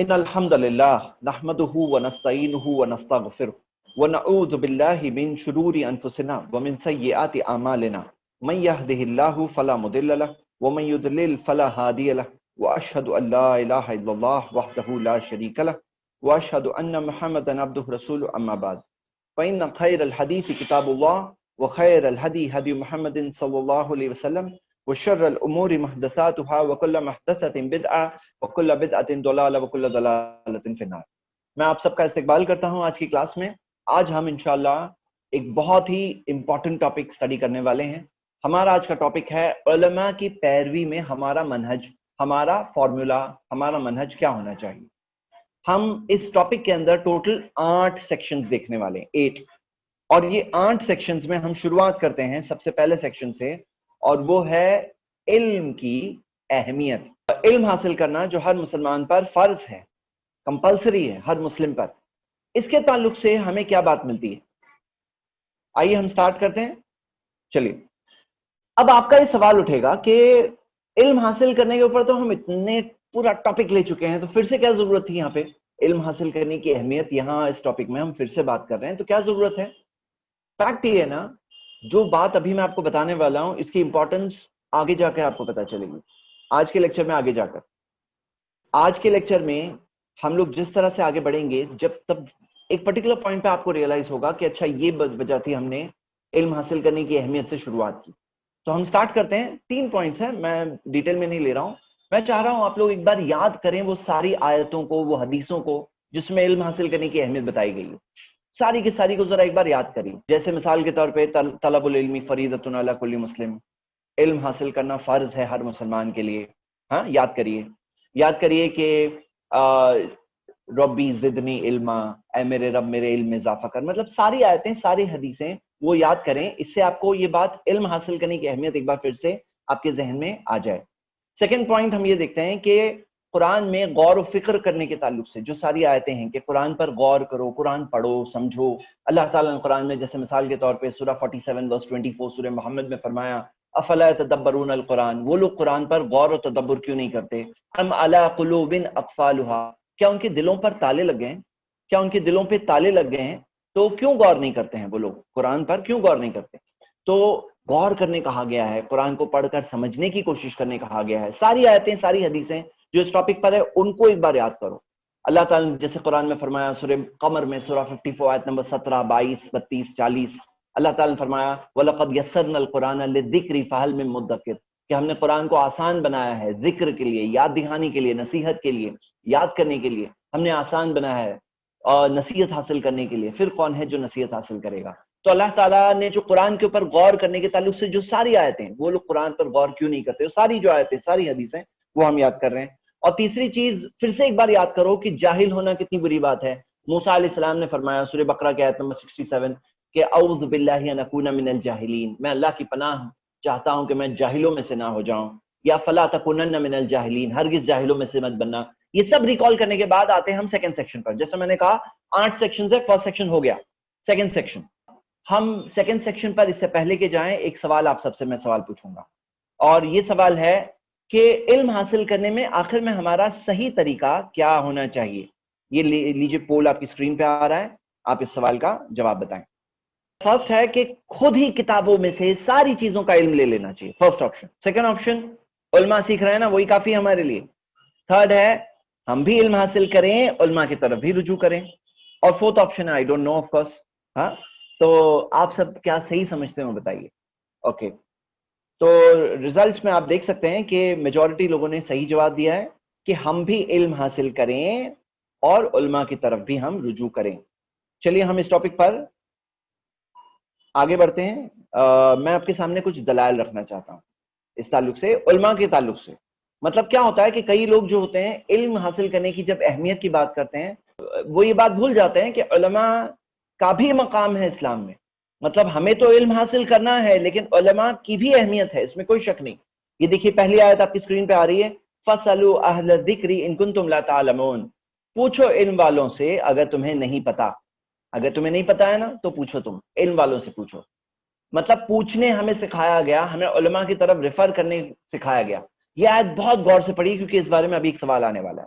إن الحمد لله نحمده ونستعينه ونستغفره ونعوذ بالله من شرور أنفسنا ومن سيئات أعمالنا من يهده الله فلا مضل له ومن يضلل فلا هادي له وأشهد أن لا إله إلا الله وحده لا شريك له وأشهد أن محمدا عبده ورسوله أما بعد فإن خير الحديث كتاب الله وخير الهدي هدي محمد صلى الله عليه وسلم وشر الأمور محدثاتها وكل محدثة بدعة وكل بدعة ضلالة وكل ضلالة في النار۔ میں آپ سب کا استقبال کرتا ہوں آج کی کلاس میں۔ آج ہم انشاءاللہ ایک بہت ہی امپورٹنٹ ٹاپک سٹڈی کرنے والے ہیں۔ ہمارا آج کا ٹاپک ہے علماء کی پیروی میں ہمارا منہج، ہمارا فارمولا، ہمارا منہج کیا ہونا چاہیے۔ ہم اس ٹاپک کے اندر ٹوٹل 8 سیکشنز دیکھنے والے ہیں، 8، اور یہ 8 سیکشنز میں ہم شروعات کرتے ہیں سب سے پہلے سیکشن سے، اور وہ ہے علم کی اہمیت۔ علم حاصل کرنا جو ہر مسلمان پر فرض ہے، کمپلسری ہے ہر مسلم پر۔ اس کے تعلق سے ہمیں کیا بات ملتی ہے، آئیے ہم سٹارٹ کرتے ہیں۔ چلیے، اب آپ کا یہ سوال اٹھے گا کہ علم حاصل کرنے کے اوپر تو ہم اتنے پورا ٹاپک لے چکے ہیں، تو پھر سے کیا ضرورت تھی یہاں پہ علم حاصل کرنے کی اہمیت، یہاں اس ٹاپک میں ہم پھر سے بات کر رہے ہیں، تو کیا ضرورت ہے؟ فیکٹ یہ ہے نا، جو بات ابھی میں آپ کو بتانے والا ہوں اس کی امپورٹنس آگے جا کے آپ کو پتا چلے گی، آج کے لیکچر میں آگے جا کر۔ آج کے لیکچر میں ہم لوگ جس طرح سے آگے بڑھیں گے، جب تب ایک پرٹیکولر پوائنٹ پہ آپ کو ریئلائز ہوگا کہ اچھا یہ وجہ تھی ہم نے علم حاصل کرنے کی اہمیت سے شروعات کی۔ تو ہم سٹارٹ کرتے ہیں، 3 پوائنٹس ہیں، میں ڈیٹیل میں نہیں لے رہا ہوں۔ میں چاہ رہا ہوں آپ لوگ ایک بار یاد کریں وہ ساری آیتوں کو، وہ حدیثوں کو جس میں علم حاصل کرنے کی اہمیت بتائی گئی ہے، ساری کی ساری کو ذرا ایک بار یاد کریے۔ جیسے مثال کے طور پہ طلب العلم فریضۃ علی کل مسلم، علم حاصل کرنا فرض ہے ہر مسلمان کے لیے۔ ہاں، یاد کریے کہ ربی زدنی علما، اے میرے رب میرے علم میں اضافہ کر، مطلب ساری آیتیں، ساری حدیثیں وہ یاد کریں، اس سے آپ کو یہ بات علم حاصل کرنے کی اہمیت ایک بار پھر سے آپ کے ذہن میں آ جائے۔ سیکنڈ پوائنٹ ہم یہ دیکھتے ہیں کہ قرآن میں غور و فکر کرنے کے تعلق سے جو ساری آیتیں ہیں کہ قرآن پر غور کرو، قرآن پڑھو، سمجھو۔ اللہ تعالیٰ نے قرآن میں جیسے مثال کے طور پہ سورہ 47 ورس 24 سورہ محمد میں فرمایا افلا يتدبرون القرآن، وہ لوگ قرآن پر غور و تدبر کیوں نہیں کرتے؟ ام علی قلوب اقفالها، کیا ان کے دلوں پر تالے لگ گئے ہیں؟ کیا ان کے دلوں پہ تالے لگ گئے ہیں؟ تو کیوں غور نہیں کرتے ہیں وہ لوگ قرآن پر، کیوں غور نہیں کرتے؟ تو غور کرنے کہا گیا ہے، قرآن کو پڑھ کر سمجھنے کی کوشش کرنے کہا گیا ہے۔ ساری آیتیں، ساری حدیثیں جو اس ٹاپک پر ہے ان کو ایک بار یاد کرو۔ اللہ تعالیٰ نے جیسے قرآن میں فرمایا سورہ قمر میں سورہ 54 آیت نمبر 17، 22، 32، 40، اللہ تعالیٰ نے فرمایا وَلَقَدْ يَسَّرْنَا الْقُرْآنَ لِلذِّكْرِ فَهَلْ مِن مُدَّكِرٍ، کہ ہم نے قرآن کو آسان بنایا ہے ذکر کے لیے، یاد دہانی کے لیے، نصیحت کے لیے، یاد کرنے کے لیے ہم نے آسان بنایا ہے، اور نصیحت حاصل کرنے کے لیے۔ پھر کون ہے جو نصیحت حاصل کرے گا؟ تو اللہ تعالیٰ نے جو قرآن کے اوپر غور کرنے کے تعلق سے جو ساری آیتیں، وہ لوگ قرآن پر غور کیوں نہیں کرتے؟ ساری جو آیتیں، ساری حدیثیں وہ ہم یاد کر رہے ہیں۔ اور تیسری چیز پھر سے ایک بار یاد کرو کہ جاہل ہونا کتنی بری بات ہے۔ موسیٰ علیہ السلام نے فرمایا سورہ بقرہ کی آیت نمبر 67 کہ اعوذ باللہ ان اکون من الجاہلین، میں اللہ کی پناہ چاہتا ہوں کہ میں جاہلوں میں سے نہ ہو جاؤں، یا فلا تکونن من الجاہلین، ہرگز جاہلوں میں سے مت بننا۔ یہ سب ریکال کرنے کے بعد آتے ہیں ہم سیکنڈ سیکشن پر۔ جیسے میں نے کہا 8 سیکشنز ہے، فرسٹ سیکشن ہو گیا، سیکنڈ سیکشن۔ ہم سیکنڈ سیکشن پر اس سے پہلے کہ جائیں ایک سوال آپ سب سے میں سوال پوچھوں گا، اور یہ سوال ہے کہ علم حاصل کرنے میں آخر میں ہمارا صحیح طریقہ کیا ہونا چاہیے؟ یہ لیجیے پول آپ کی اسکرین پہ آ رہا ہے، آپ اس سوال کا جواب بتائیں۔ فرسٹ ہے کہ خود ہی کتابوں میں سے ساری چیزوں کا علم لے لینا چاہیے، فرسٹ آپشن۔ سیکنڈ آپشن علماء سیکھ رہے ہیں نا، وہی کافی ہے ہمارے لیے۔ تھرڈ ہے ہم بھی علم حاصل کریں، علماء کی طرف بھی رجوع کریں۔ اور فورتھ آپشن ہے I don't know, of course. ہاں، تو آپ سب کیا صحیح سمجھتے ہیں بتائیے۔ اوکے، تو ریزلٹس میں آپ دیکھ سکتے ہیں کہ میجورٹی لوگوں نے صحیح جواب دیا ہے کہ ہم بھی علم حاصل کریں اور علماء کی طرف بھی ہم رجوع کریں۔ چلیے ہم اس ٹاپک پر آگے بڑھتے ہیں۔ میں آپ کے سامنے کچھ دلائل رکھنا چاہتا ہوں اس تعلق سے، علماء کے تعلق سے۔ مطلب کیا ہوتا ہے کہ کئی لوگ جو ہوتے ہیں علم حاصل کرنے کی جب اہمیت کی بات کرتے ہیں، وہ یہ بات بھول جاتے ہیں کہ علماء کا بھی مقام ہے اسلام میں۔ مطلب ہمیں تو علم حاصل کرنا ہے، لیکن علماء کی بھی اہمیت ہے، اس میں کوئی شک نہیں۔ یہ دیکھیے پہلی آیت آپ کی اسکرین پہ آ رہی ہے، فَاسْأَلُوا أَهْلَ الذِّكْرِ إِن كُنتُمْ لَا تَعْلَمُونَ، پوچھو علم والوں سے اگر تمہیں نہیں پتا۔ اگر تمہیں نہیں پتا ہے نا تو پوچھو، تم علم والوں سے پوچھو۔ مطلب پوچھنے ہمیں سکھایا گیا، ہمیں علماء کی طرف ریفر کرنے سکھایا گیا۔ یہ آیت بہت غور سے پڑھی کیونکہ اس بارے میں ابھی ایک سوال آنے والا ہے۔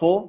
4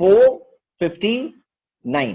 459,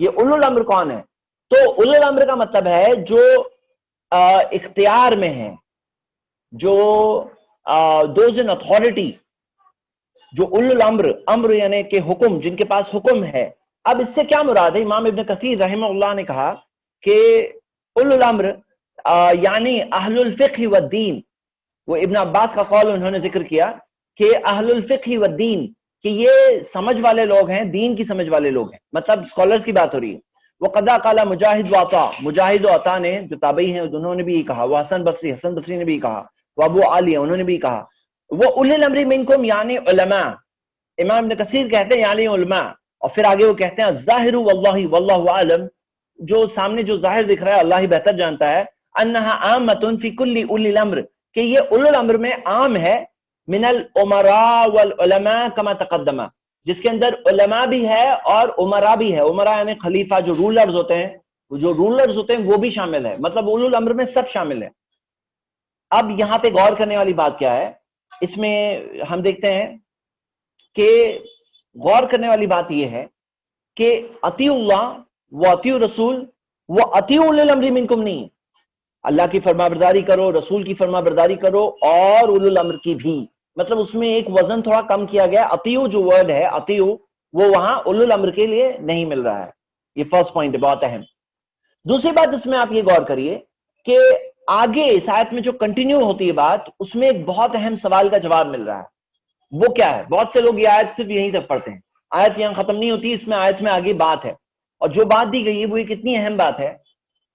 یہ اولو الامر کون ہے؟ تو اولو الامر کا مطلب ہے جو اختیار میں ہے، جو دوز ان اتھارٹی، جو اولو الامر، امر یعنی کہ حکم، جن کے پاس حکم ہے۔ اب اس سے کیا مراد ہے؟ امام ابن کثیر رحمہ اللہ نے کہا کہ اولو الامر یعنی اہل الفقہ والدین۔ وہ ابن عباس کا قول انہوں نے ذکر کیا کہ اہل الفقہ والدین، کہ یہ سمجھ والے لوگ ہیں، دین کی سمجھ والے لوگ ہیں، مطلب اسکالرز کی بات ہو رہی ہے۔ وہ قضا قال مجاہد و عطا، مجاہد و عطا نے جو تابعی ہیں انہوں نے بھی یہ کہا، وہ حسن بصری نے بھی کہا، وہ ابو عالیہ انہوں نے بھی کہا، وہ اولی الامر منکم یعنی علماء۔ امام ابن کثیر کہتے ہیں یعنی علماء، اور پھر آگے وہ کہتے ہیں الظاہر واللہ واللہ عالم، جو سامنے جو ظاہر دکھ رہا ہے اللہ ہی بہتر جانتا ہے، انہا عامۃ فی کل اولی الامر، کہ یہ اولی الامر میں عام ہے، من الامراء والعلماء کما تقدمہ، جس کے اندر علماء بھی ہے اور عمراء بھی ہے۔ عمراء یعنی خلیفہ، جو رولرز ہوتے ہیں، جو رولرز ہوتے ہیں وہ بھی شامل ہے، مطلب اولو الامر میں سب شامل ہے۔ اب یہاں پہ غور کرنے والی بات کیا ہے؟ اس میں ہم دیکھتے ہیں کہ غور کرنے والی بات یہ ہے کہ اطیعوا اللہ و اطیعوا رسول و اطیعوا اولی الامر منکم نہیں، اللہ کی فرما برداری کرو، رسول کی فرما برداری کرو، اور اولو الامر کی بھی، مطلب اس میں ایک وزن تھوڑا کم کیا گیا۔ اطیعوا جو ورڈ ہے اطیعوا، وہ وہاں اولو الامر کے لیے نہیں مل رہا ہے۔ یہ فرسٹ پوائنٹ ہے، بہت اہم۔ دوسری بات اس میں آپ یہ غور کریے کہ آگے اس آیت میں جو کنٹینیو ہوتی ہے بات، اس میں ایک بہت اہم سوال کا جواب مل رہا ہے۔ وہ کیا ہے؟ بہت سے لوگ یہ آیت صرف یہیں تک پڑھتے ہیں، آیت یہاں ختم نہیں ہوتی، اس میں آیت میں آگے بات ہے، اور جو بات دی گئی ہے وہ ایک اتنی اہم بات ہے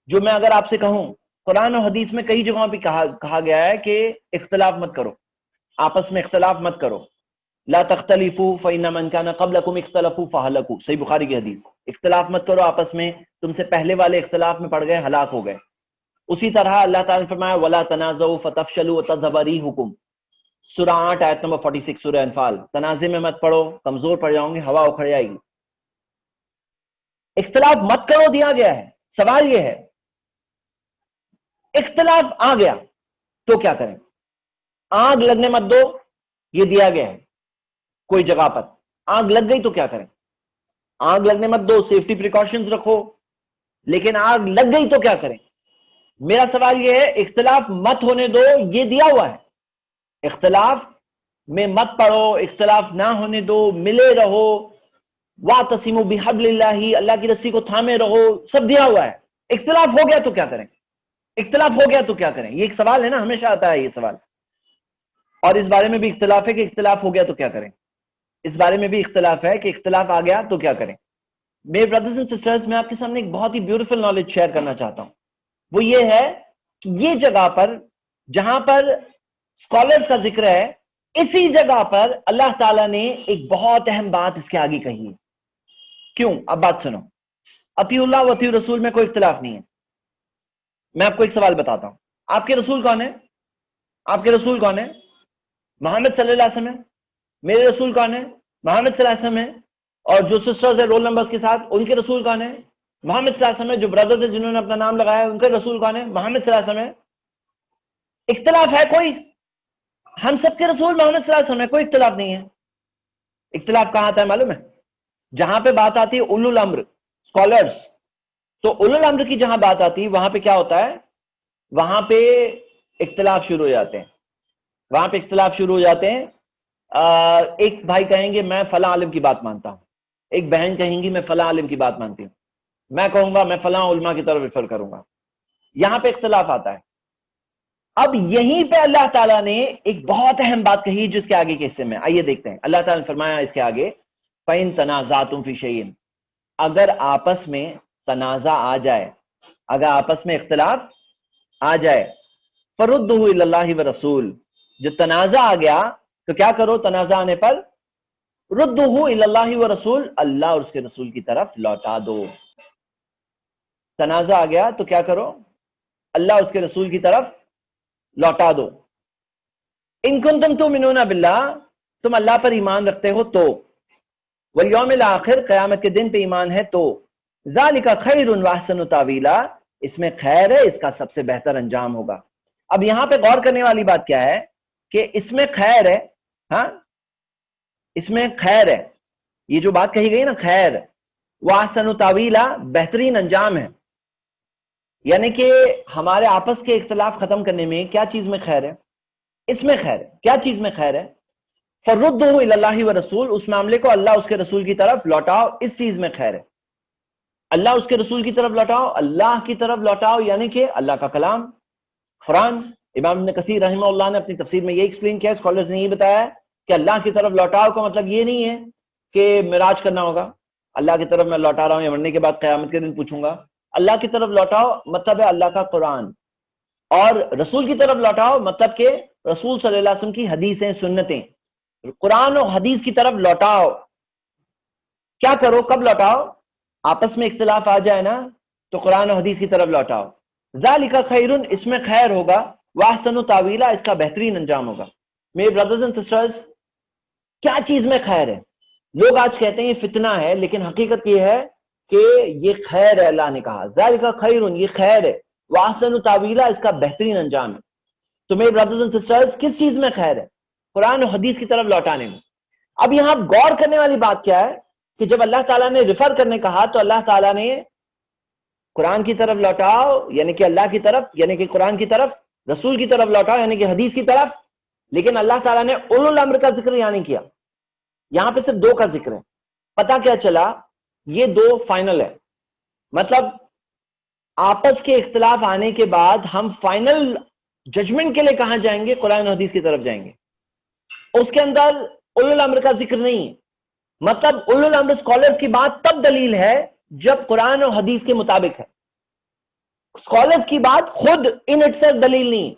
جو میں اگر آپ سے کہوں، قرآن و حدیث میں کئی جگہوں پہ کہا گیا ہے کہ اختلاف مت کرو، آپس میں اختلاف مت کرو، لا تختلفوا فإن من كان قبلكم اختلفوا فهلكوا، صحیح بخاری کی حدیث، اختلاف مت کرو آپس میں، تم سے پہلے والے اختلاف میں پڑ گئے، ہلاک ہو گئے۔ اسی طرح اللہ تعالیٰ نے فرمایا ولا تنازعوا فتفشلوا وتذهب ريحكم، سورہ 8 آیت نمبر 46 سورہ انفال، تنازع میں مت پڑو، کمزور پڑ جاؤں گے، ہوا اکھڑ جائے گی۔ اختلاف مت کرو دیا گیا ہے، سوال یہ ہے اختلاف آ گیا تو کیا کریں؟ آگ لگنے مت دو، یہ دیا گیا ہے کوئی جگہ پر، آگ لگ گئی تو کیا کریں؟ آگ لگنے مت دو، سیفٹی پریکاشنز رکھو، لیکن آگ لگ گئی تو کیا کریں؟ میرا سوال یہ ہے اختلاف مت ہونے دو، یہ دیا ہوا ہے، اختلاف میں مت پڑو، اختلاف نہ ہونے دو، ملے رہو، وَاعْتَصِمُوا بِحَبْلِ اللَّهِ، اللہ کی رسی کو تھامے رہو، سب دیا ہوا ہے۔ اختلاف ہو گیا تو کیا کریں؟ اختلاف ہو گیا تو کیا کریں؟ یہ ایک سوال ہے نا، ہمیشہ آتا ہے یہ سوال، اور اس بارے میں بھی اختلاف ہے کہ اختلاف ہو گیا تو کیا کریں، اس بارے میں بھی اختلاف ہے کہ اختلاف آ گیا تو کیا کریں۔ میرے برادرز اینڈ سسٹرز، میں آپ کے سامنے ایک بہت ہی بیوٹیفل نالج شیئر کرنا چاہتا ہوں، وہ یہ ہے کہ یہ جگہ پر جہاں پر اسکالرز کا ذکر ہے، اسی جگہ پر اللہ تعالیٰ نے ایک بہت اہم بات اس کے آگے کہی ہے۔ کیوں؟ اب بات سنو، اطیعوا اللہ و اطیعوا رسول میں کوئی اختلاف نہیں ہے۔ میں آپ کو ایک سوال بتاتا ہوں، آپ کے رسول کون ہے؟ آپ کے رسول کون ہے؟ محمد صلی اللہ علیہ وسلم ہے۔ میرے رسول کون ہے؟ محمد صلی اللہ علیہ وسلم ہے۔ اور جو سسٹرز ہیں رول نمبرز کے ساتھ، ان کے رسول کون ہے؟ محمد صلی اللہ علیہ وسلم ہے۔ جو بردرز ہیں جنہوں نے اپنا نام لگایا ہے، ان کے رسول کون ہے؟ محمد صلی اللہ علیہ وسلم ہے۔ اختلاف ہے کوئی؟ ہم سب کے رسول محمد صلی اللہ علیہ وسلم ہے، کوئی اختلاف نہیں ہے۔ اختلاف کہاں آتا ہے معلوم ہے؟ جہاں پہ بات آتی ہے اولو الامر، اسکالرز، تو اولو الامر کی جہاں بات آتی ہے وہاں پہ کیا ہوتا ہے؟ وہاں پہ اختلاف شروع ہو جاتے ہیں، وہاں پہ اختلاف شروع ہو جاتے ہیں۔ ایک بھائی کہیں گے میں فلاں عالم کی بات مانتا ہوں، ایک بہن کہیں گی میں فلاں عالم کی بات مانتی ہوں، میں کہوں گا میں فلاں علماء کی طرف ریفر کروں گا، یہاں پہ اختلاف آتا ہے۔ اب یہیں پہ اللہ تعالیٰ نے ایک بہت اہم بات کہی جس کے آگے کے حصے میں، آئیے دیکھتے ہیں۔ اللہ تعالیٰ نے فرمایا اس کے آگے فَإِن تَنَازَعْتُمْ فِي شَيْءٍ، اگر آپس میں تنازع آ جائے، اگر آپس میں اختلاف آ جائے، فَرُدُّهُ إِلَى اللَّهِ وَرَسُولِ، جو تنازع آ گیا تو کیا کرو؟ تنازع آنے پر رُدُّهُ إِلَى اللَّهِ وَرَسُولِ، اللہ اور اس کے رسول کی طرف لوٹا دو۔ تنازع آ گیا تو کیا کرو؟ اللہ اور اس کے رسول کی طرف لوٹا دو۔ ان کنتم تؤمنون باللہ، تم اللہ پر ایمان رکھتے ہو تو، والیوم الآخر، قیامت کے دن پہ ایمان ہے تو، ذالک خیر واحسن تاویلا، اس میں خیر ہے، اس کا سب سے بہتر انجام ہوگا۔ اب یہاں پہ غور کرنے والی بات کیا ہے کہ اس میں خیر ہے، ہاں اس میں خیر ہے، یہ جو بات کہی گئی نا خیر، وَأَحْسَنُ تَأْوِيلًا بہترین انجام ہے. یعنی کہ ہمارے آپس کے اختلاف ختم کرنے میں کیا چیز میں خیر ہے؟ اس میں خیر ہے. کیا چیز میں خیر ہے؟ فَرُدُّهُ إِلَى اللَّهِ وَرَسُولِ، اس معاملے کو اللہ اس کے رسول کی طرف لوٹاؤ، اس چیز میں خیر ہے. اللہ اس کے رسول کی طرف لوٹاؤ، اللہ کی طرف لوٹاؤ، یعنی کہ اللہ کا کلام قرآن. امام ابن کثیر رحمہ اللہ نے اپنی تفسیر میں یہ ایکسپلین کیا، اسکالرز نے یہ بتایا کہ اللہ کی طرف لوٹاؤ کا مطلب یہ نہیں ہے کہ معراج کرنا ہوگا، اللہ کی طرف میں لوٹا رہا ہوں یا مرنے کے بعد قیامت کے دن پوچھوں گا. اللہ کی طرف لوٹاؤ مطلب ہے اللہ کا قرآن، اور رسول کی طرف لوٹاؤ مطلب کہ رسول صلی اللہ علیہ وسلم کی حدیثیں سنتیں. قرآن و حدیث کی طرف لوٹاؤ. کیا کرو؟ کب لوٹاؤ؟ آپس میں اختلاف آ جائے نا تو قرآن و حدیث کی طرف لوٹاؤ. ذالک خیر، اس میں خیر ہوگا. واحسن تاویلا، اس کا بہترین انجام ہوگا. میرے بردرز اینڈ سسٹرز، کیا چیز میں خیر ہے؟ لوگ آج کہتے ہیں یہ فتنہ ہے، لیکن حقیقت یہ ہے کہ یہ خیر ہے. اللہ نے کہا ذالک خیر، یہ خیر ہے. واحسن تاویلا، اس کا بہترین انجام ہے. تو میرے بردرز اینڈ سسٹرز، کس چیز میں خیر ہے؟ قرآن و حدیث کی طرف لوٹانے میں. اب یہاں غور کرنے والی بات کیا ہے کہ جب اللہ تعالیٰ نے ریفر کرنے کہا تو اللہ تعالیٰ نے قرآن کی طرف لوٹاؤ یعنی کہ اللہ کی طرف، یعنی کہ قرآن کی طرف، رسول کی طرف لوٹاؤ یعنی کہ حدیث کی طرف. لیکن اللہ تعالیٰ نے اولو الامر کا ذکر یہاں نہیں کیا، یہاں پہ صرف دو کا ذکر ہے. پتہ کیا چلا؟ یہ دو فائنل ہے. مطلب آپس کے اختلاف آنے کے بعد ہم فائنل ججمنٹ کے لیے کہاں جائیں گے؟ قرآن و حدیث کی طرف جائیں گے. اس کے اندر اولو الامر کا ذکر نہیں ہے. مطلب اولو الامر اسکالرز کی بات تب دلیل ہے جب قرآن و حدیث کے مطابق ہے. اسکالرز کی بات خود ان اٹ سیلف دلیل نہیں.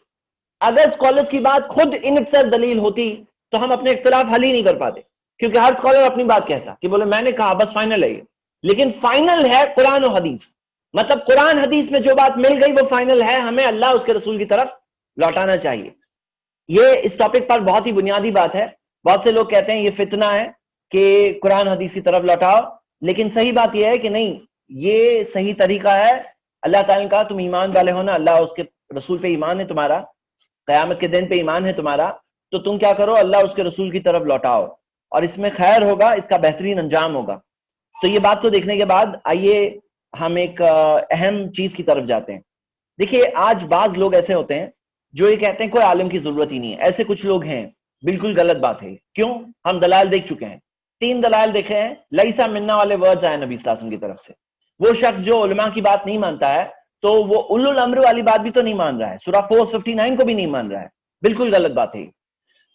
اگر اسکالرز کی بات خود ان اٹ سیلف دلیل ہوتی تو ہم اپنے اختلاف حل ہی نہیں کر پاتے، کیونکہ ہر اسکالر اپنی بات کہتا کہ بولے میں نے کہا بس فائنل ہے یہ. لیکن فائنل ہے قرآن و حدیث. مطلب قرآن حدیث میں جو بات مل گئی وہ فائنل ہے، ہمیں اللہ اس کے رسول کی طرف لوٹانا چاہیے. یہ اس ٹاپک پر بہت ہی بنیادی بات ہے. بہت سے لوگ کہتے ہیں یہ فتنہ ہے کہ قرآن حدیث کی طرف لوٹاؤ، لیکن صحیح بات یہ ہے کہ نہیں، یہ صحیح طریقہ ہے. اللہ تعالیٰ نے کہا تم ایمان والے ہو نا، اللہ اس کے رسول پہ ایمان ہے تمہارا، قیامت کے دن پہ ایمان ہے تمہارا، تو تم کیا کرو؟ اللہ اس کے رسول کی طرف لوٹاؤ، اور اس میں خیر ہوگا، اس کا بہترین انجام ہوگا. تو یہ بات کو دیکھنے کے بعد آئیے ہم ایک اہم چیز کی طرف جاتے ہیں. دیکھیے آج بعض لوگ ایسے ہوتے ہیں جو یہ کہتے ہیں کوئی عالم کی ضرورت ہی نہیں ہے. ایسے کچھ لوگ ہیں، بالکل غلط بات ہے. کیوں؟ ہم دلائل دیکھ چکے ہیں، 3 دلائل دیکھے ہیں. لیسا منا والے ورڈز آئے نبی صلی اللہ علیہ وسلم کی طرف سے. وہ شخص جو علماء کی بات نہیں مانتا ہے تو وہ اولو الامر والی بات بھی تو نہیں مان رہا ہے، سورہ 4:59 کو بھی نہیں مان رہا ہے. بالکل غلط بات ہے.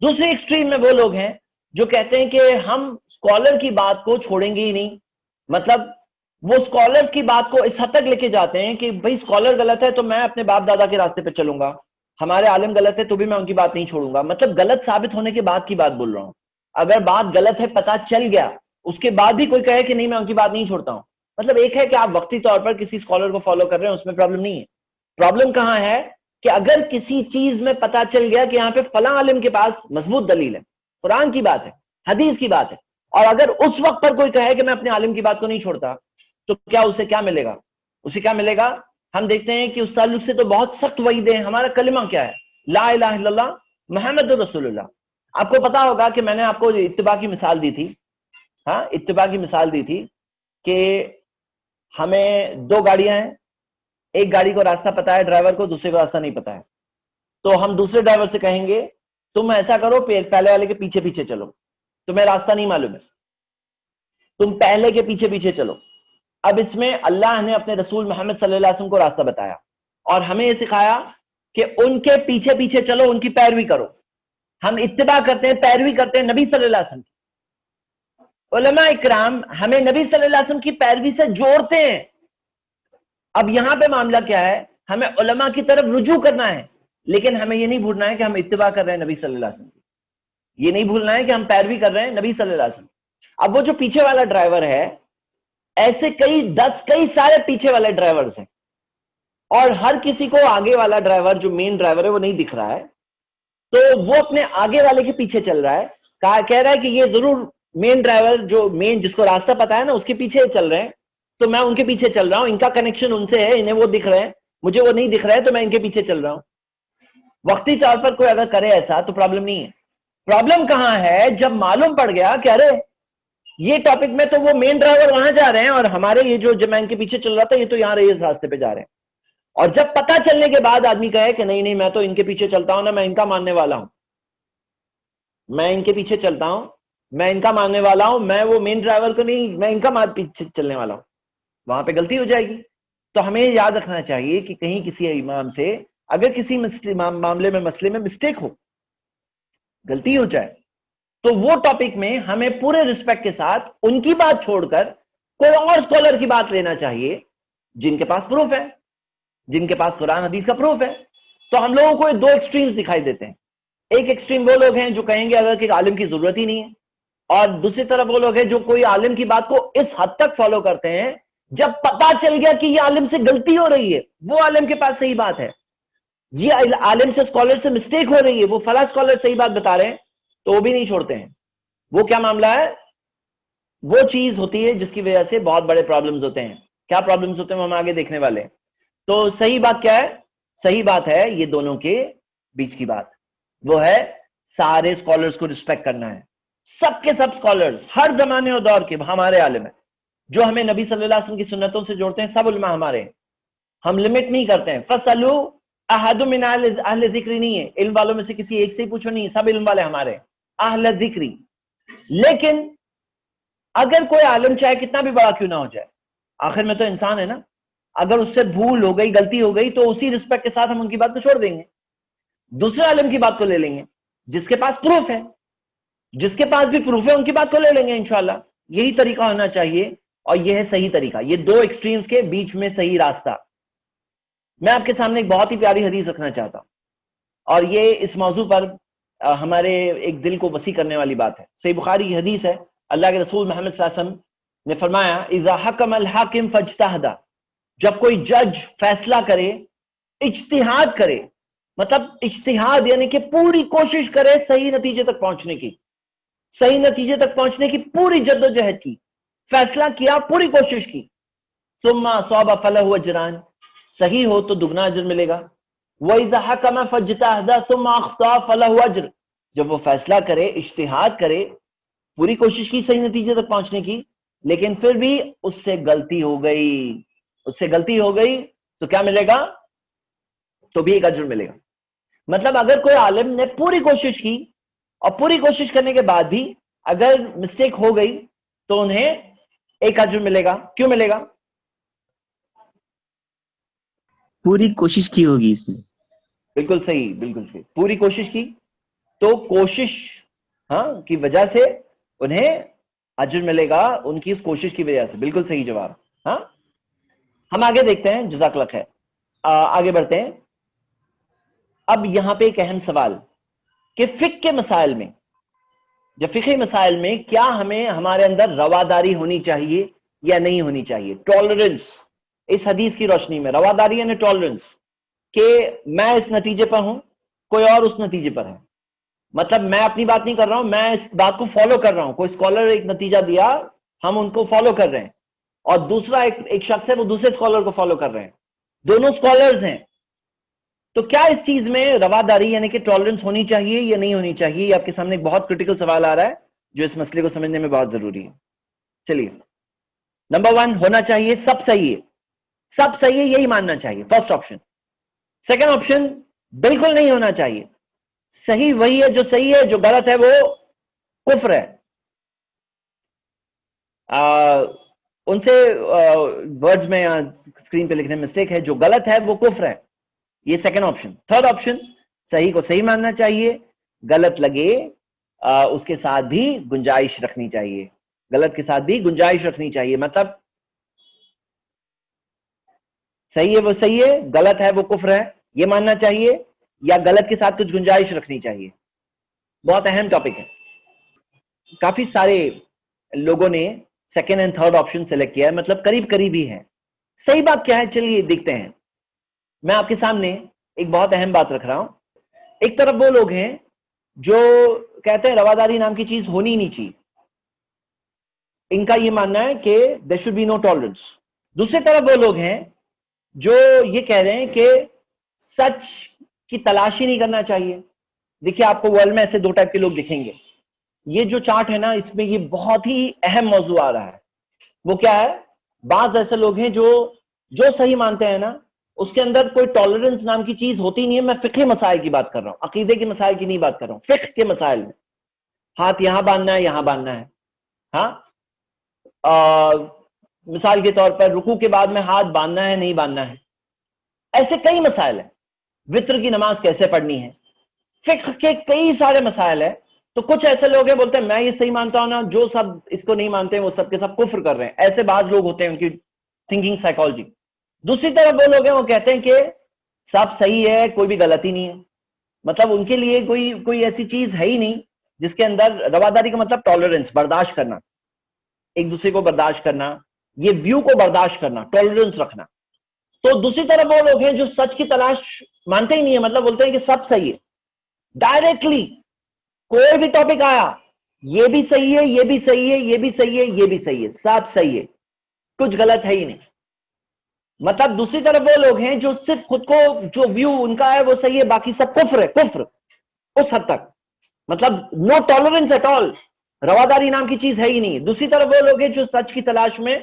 دوسری ایکسٹریم میں وہ لوگ ہیں جو کہتے ہیں کہ ہم اسکالر کی بات کو چھوڑیں گے ہی نہیں. مطلب وہ اسکالر کی بات کو اس حد تک لے کے جاتے ہیں کہ بھائی اسکالر غلط ہے تو میں اپنے باپ دادا کے راستے پہ چلوں گا، ہمارے عالم غلط ہے تو بھی میں ان کی بات نہیں چھوڑوں گا. مطلب غلط ثابت ہونے کے بعد کی بات بول رہا ہوں. اگر بات غلط ہے پتہ چل گیا، اس کے بعد بھی کوئی کہے کہ نہیں میں ان کی بات نہیں چھوڑتا ہوں. مطلب ایک ہے کہ آپ وقتی طور پر کسی اسکالر کو فالو کر رہے ہیں، اس میں پرابلم نہیں ہے. پرابلم کہاں ہے کہ اگر کسی چیز میں پتہ چل گیا کہ یہاں پہ فلاں عالم کے پاس مضبوط دلیل ہے، قرآن کی بات ہے، حدیث کی بات ہے، اور اگر اس وقت پر کوئی کہے کہ میں اپنے عالم کی بات کو نہیں چھوڑتا، تو کیا اسے کیا ملے گا؟ اسے کیا ملے گا؟ ہم دیکھتے ہیں کہ اس تعلق سے تو بہت سخت وعید ہے. ہمارا کلمہ کیا ہے؟ لا الہ الا اللہ محمد رسول اللہ. آپ کو پتا ہوگا کہ میں نے آپ کو اتباع کی مثال دی تھی. ہاں، اتباع کی مثال دی تھی کہ ہمیں 2 گاڑیاں ہیں، ایک گاڑی کو راستہ پتا ہے ڈرائیور کو، دوسرے کو راستہ نہیں پتا ہے. تو ہم دوسرے ڈرائیور سے کہیں گے تم ایسا کرو پہلے والے کے پیچھے پیچھے چلو، تمہیں راستہ نہیں معلوم ہے، تم پہلے کے پیچھے پیچھے چلو. اب اس میں اللہ نے اپنے رسول محمد صلی اللہ علیہ وسلم کو راستہ بتایا اور ہمیں یہ سکھایا کہ ان کے پیچھے پیچھے چلو، ان کی پیروی کرو. ہم اتباع کرتے ہیں، پیروی کرتے ہیں نبی صلی اللہ علیہ وسلم کی. علماء اکرام ہمیں نبی صلی اللہ علیہ وسلم کی پیروی سے جوڑتے ہیں. اب یہاں پہ معاملہ کیا ہے؟ ہمیں علماء کی طرف رجوع کرنا ہے، لیکن ہمیں یہ نہیں بھولنا ہے کہ ہم اتباع کر رہے ہیں نبی صلی اللہ علیہ وسلم کی. یہ نہیں بھولنا ہے کہ ہم پیروی کر رہے ہیں نبی صلی اللہ علیہ وسلم. اب وہ جو پیچھے والا ڈرائیور ہے، ایسے کئی سارے پیچھے والے ڈرائیورز ہیں، اور ہر کسی کو آگے والا ڈرائیور جو مین ڈرائیور ہے وہ نہیں دکھ رہا ہے، تو وہ اپنے آگے والے کے پیچھے چل رہا ہے. کہہ رہا ہے کہ یہ ضرور مین ڈرائیور جو مین جس کو راستہ پتا ہے نا اس کے پیچھے چل رہے ہیں، تو میں ان کے پیچھے چل رہا ہوں، ان کا کنیکشن ان سے ہے، انہیں وہ دکھ رہے ہیں، مجھے وہ نہیں دکھ رہا ہے تو میں ان کے پیچھے چل رہا ہوں. وقتی طور پر کوئی اگر کرے ایسا تو پرابلم نہیں ہے. پرابلم کہاں ہے؟ جب معلوم پڑ گیا کہ ارے یہ ٹاپک میں تو وہ مین ڈرائیور وہاں جا رہے ہیں اور ہمارے یہ جو میں ان کے پیچھے چل رہا تھا یہ تو یہاں اس راستے پہ جا رہے ہیں. اور جب پتا چلنے کے بعد آدمی کہے کہ نہیں میں تو ان کے پیچھے چلتا ہوں نا، میں ان کا ماننے والا ہوں، میں ان کے پیچھے چلتا ہوں، میں ان کا ماننے والا ہوں، میں وہ مین ڈرائیور کو نہیں، میں ان کا پیچھے چلنے والا ہوں، وہاں پہ غلطی ہو جائے گی. تو ہمیں یاد رکھنا چاہیے کہ کہیں کسی امام سے اگر کسی معاملے میں مسئلے میں مسٹیک ہو، غلطی ہو جائے، تو وہ ٹاپک میں ہمیں پورے رسپیکٹ کے ساتھ ان کی بات چھوڑ کر کوئی اور اسکالر کی بات لینا چاہیے جن کے پاس پروف ہے، جن کے پاس قرآن حدیث کا پروف ہے. تو ہم لوگوں کو دو ایکسٹریمز دکھائی دیتے ہیں. ایک ایکسٹریم وہ لوگ ہیں جو کہیں گے اگر کہ عالم کی ضرورت ہی نہیں ہے، اور دوسری طرف وہ لوگ ہیں جو کوئی عالم کی بات کو اس حد تک فالو کرتے ہیں جب پتا چل گیا کہ یہ عالم سے غلطی ہو رہی ہے، وہ عالم کے پاس صحیح بات ہے، یہ عالم سے اسکالر سے مسٹیک ہو رہی ہے، وہ فلاں اسکالر صحیح بات بتا رہے ہیں، تو وہ بھی نہیں چھوڑتے ہیں. وہ کیا معاملہ ہے؟ وہ چیز ہوتی ہے جس کی وجہ سے بہت بڑے پرابلمز ہوتے ہیں. کیا پرابلمز ہوتے ہیں وہ ہم آگے دیکھنے والے ہیں. تو صحیح بات کیا ہے؟ صحیح بات ہے یہ دونوں کے بیچ کی بات، وہ ہے سارے اسکالرز کو رسپیکٹ کرنا ہے. سب کے سب اسکالرز ہر زمانے اور دور کے ہمارے عالم ہیں جو ہمیں نبی صلی اللہ علیہ وسلم کی سنتوں سے جوڑتے ہیں، سب علماء ہمارے ہیں. ہم لمٹ نہیں کرتے ہیں. فَاسْأَلُوا أَحَدٌ مِّنْ أَهْلِ الذِّكْرِ نہیں ہے، علم والوں میں سے کسی ایک سے ہی پوچھو نہیں، سب علم والے ہمارے ہیں اہل ذکری. لیکن اگر کوئی عالم چاہے کتنا بھی بڑا کیوں نہ ہو جائے، آخر میں تو انسان ہے نا، اگر اس سے بھول ہو گئی، غلطی ہو گئی، تو اسی رسپیکٹ کے ساتھ ہم ان کی بات کو چھوڑ دیں گے، دوسرے عالم کی بات کو لے لیں گے جس کے پاس پروف ہے. جس کے پاس بھی پروف ہے ان کی بات کو لے لیں گے انشاءاللہ. یہی طریقہ ہونا چاہیے اور یہ ہے صحیح طریقہ. یہ دو ایکسٹریمز کے بیچ میں صحیح راستہ. میں آپ کے سامنے ایک بہت ہی پیاری حدیث رکھنا چاہتا ہوں اور یہ اس موضوع پر ہمارے ایک دل کو وسیع کرنے والی بات ہے. صحیح بخاری کی حدیث ہے. اللہ کے رسول محمد صلی اللہ علیہ وسلم نے فرمایا اذا حکم الحاکم فاجتہد، جب کوئی جج فیصلہ کرے، اجتہاد کرے، مطلب اجتہاد یعنی کہ پوری کوشش کرے صحیح نتیجے تک پہنچنے کی، صحیح نتیجے تک پہنچنے کی پوری جد و جہد کی، فیصلہ کیا، پوری کوشش کی، ثم اصاب فلہ اجران، صحیح ہو تو دگنا اجر ملے گا. وَإِذَا حَكَمَ فَاجْتَهَدَ ثُمَّ أَخْطَأَ فَلَهُ أَجْرٌ، جب وہ فیصلہ کرے، اجتہاد کرے، پوری کوشش کی صحیح نتیجے تک پہنچنے کی، لیکن پھر بھی اس سے غلطی ہو گئی، اس سے غلطی ہو گئی تو کیا ملے گا؟ تو بھی ایک اجر ملے گا. مطلب اگر کوئی عالم نے پوری کوشش کی اور پوری کوشش کرنے کے بعد بھی اگر مسٹیک ہو گئی تو انہیں ایک اجر ملے گا. کیوں ملے گا؟ پوری کوشش کی ہوگی اس نے. بالکل صحیح، بالکل صحیح، پوری کوشش کی تو کوشش کی وجہ سے انہیں اجر ملے گا، ان کی اس کوشش کی وجہ سے. بالکل صحیح جواب. ہم آگے دیکھتے ہیں. جزاک اللہ خیر. آگے بڑھتے ہیں. اب یہاں پہ ایک اہم سوال کہ فقہ کے مسائل میں، جب فقہی مسائل میں کیا ہمیں ہمارے اندر رواداری ہونی چاہیے یا نہیں ہونی چاہیے؟ ٹالرنس. اس حدیث کی روشنی میں رواداری یعنی ٹالرنس، کہ میں اس نتیجے پر ہوں، کوئی اور اس نتیجے پر ہے. مطلب میں اپنی بات نہیں کر رہا ہوں، میں اس بات کو فالو کر رہا ہوں. کوئی اسکالر ایک نتیجہ دیا، ہم ان کو فالو کر رہے ہیں، اور دوسرا ایک شخص ہے وہ دوسرے اسکالر کو فالو کر رہے ہیں، دونوں اسکالرز ہیں. تو کیا اس چیز میں رواداری یعنی کہ ٹالرنس ہونی چاہیے یا نہیں ہونی چاہیے؟ یہ آپ کے سامنے ایک بہت کریٹیکل سوال آ رہا ہے جو اس مسئلے کو سمجھنے میں بہت ضروری ہے. چلیے، نمبر 1 ہونا چاہیے، سب صحیح ہے، سب صحیح ہے یہی ماننا چاہیے، فرسٹ آپشن. سیکنڈ آپشن بالکل نہیں ہونا چاہیے، صحیح وہی ہے جو صحیح ہے، جو غلط ہے وہ کفر ہے. ان سے ورڈز میں اسکرین پہ لکھنے میں مسٹیک ہے، جو غلط ہے وہ کفر ہے. یہ سیکنڈ آپشن. تھرڈ آپشن صحیح کو صحیح ماننا چاہیے، غلط لگے اس کے ساتھ بھی گنجائش رکھنی چاہیے، غلط کے ساتھ بھی گنجائش رکھنی چاہیے. مطلب صحیح ہے وہ صحیح ہے، غلط ہے وہ کفر ہے، یہ ماننا چاہیے، یا غلط کے ساتھ کچھ گنجائش رکھنی چاہیے. بہت اہم ٹاپک ہے. کافی سارے لوگوں نے second and third option select کیا ہے، مطلب قریب قریب ہی ہے. صحیح بات کیا ہے چلیے دیکھتے ہیں. میں آپ کے سامنے ایک بہت اہم بات رکھ رہا ہوں. ایک طرف وہ لوگ ہیں جو کہتے ہیں رواداری نام کی چیز ہونی نہیں چاہیے، ان کا یہ ماننا ہے کہ there should be no tolerance. دوسری طرف وہ لوگ ہیں جو یہ کہہ رہے ہیں کہ سچ کی تلاش ہی نہیں کرنا چاہیے. دیکھیے آپ کو ورلڈ میں ایسے دو ٹائپ کے لوگ دکھیں گے. یہ جو چارٹ ہے نا اس میں یہ بہت ہی اہم موضوع آ رہا ہے. وہ کیا ہے؟ بعض ایسے لوگ ہیں جو صحیح مانتے ہیں نا اس کے اندر کوئی ٹالرنس نام کی چیز ہوتی نہیں ہے. میں فقہی مسائل کی بات کر رہا ہوں, عقیدے کے مسائل کی نہیں بات کر رہا ہوں, فقہ کے مسائل میں ہاتھ یہاں باندھنا ہے یہاں باندھنا ہے. ہاں مثال کے طور پر رکوع کے بعد میں ہاتھ باندھنا ہے نہیں باندھنا ہے. ایسے کئی مسائل ہیں. وطر کی نماز کیسے پڑھنی ہے, فقہ کے کئی سارے مسائل ہیں. تو کچھ ایسے لوگ ہیں بولتے ہیں میں یہ صحیح مانتا ہوں نا, جو سب اس کو نہیں مانتے وہ سب کے سب کفر کر رہے ہیں. ایسے بعض لوگ ہوتے ہیں ان کی تھنکنگ سائیکالوجی. دوسری طرف وہ لوگ ہیں وہ کہتے ہیں کہ سب صحیح ہے کوئی بھی غلطی نہیں ہے. مطلب ان کے لیے کوئی ایسی چیز ہے ہی نہیں جس کے اندر رواداری کا مطلب ٹالرنس, برداشت کرنا, ایک دوسرے کو برداشت کرنا, یہ ویو کو برداشت کرنا, ٹالرنس رکھنا. تو دوسری طرف وہ لوگ ہیں جو سچ کی تلاش مانتے ہی نہیں ہے, مطلب بولتے ہیں کہ سب صحیح ہے. ڈائریکٹلی کوئی بھی ٹاپک آیا یہ بھی صحیح ہے یہ بھی صحیح ہے یہ بھی صحیح ہے یہ بھی صحیح ہے, سب صحیح ہے, کچھ غلط ہے ہی نہیں. مطلب دوسری طرف وہ لوگ ہیں جو صرف خود کو جو ویو ان کا ہے وہ صحیح ہے, باقی سب کفر ہے, کفر اس حد تک, مطلب نو ٹالرنس ایٹ آل, رواداری نام کی چیز ہے ہی نہیں. دوسری طرف وہ لوگ ہیں جو سچ کی تلاش میں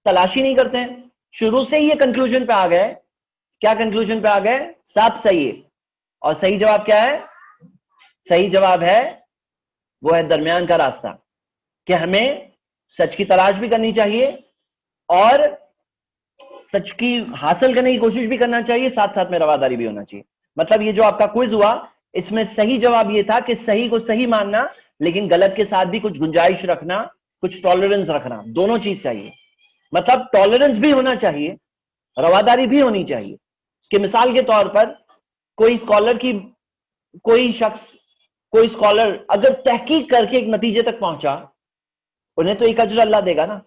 تلاشی نہیں کرتے ہیں, شروع سے ہی یہ کنکلوژن پہ آ گئے. کیا کنکلوژن پہ آ گئے؟ سب صحیح ہے. اور صحیح جواب کیا ہے؟ صحیح جواب ہے وہ ہے درمیان کا راستہ, کہ ہمیں سچ کی تلاش بھی کرنی چاہیے اور سچ کی حاصل کرنے کی کوشش بھی کرنا چاہیے, ساتھ ساتھ میں رواداری بھی ہونا چاہیے. مطلب یہ جو آپ کا کوئز ہوا اس میں صحیح جواب یہ تھا کہ صحیح کو صحیح ماننا لیکن غلط کے ساتھ بھی کچھ گنجائش رکھنا, کچھ ٹالرنس رکھنا, دونوں چیز چاہیے. مطلب ٹالرنس بھی ہونا چاہیے, رواداری بھی ہونی چاہیے. کہ مثال کے طور پر کوئی اسکالر کی کوئی شخص کوئی اسکالر اگر تحقیق کر کے ایک نتیجے تک پہنچا, انہیں تو ایک اجر اللہ دے گا نا.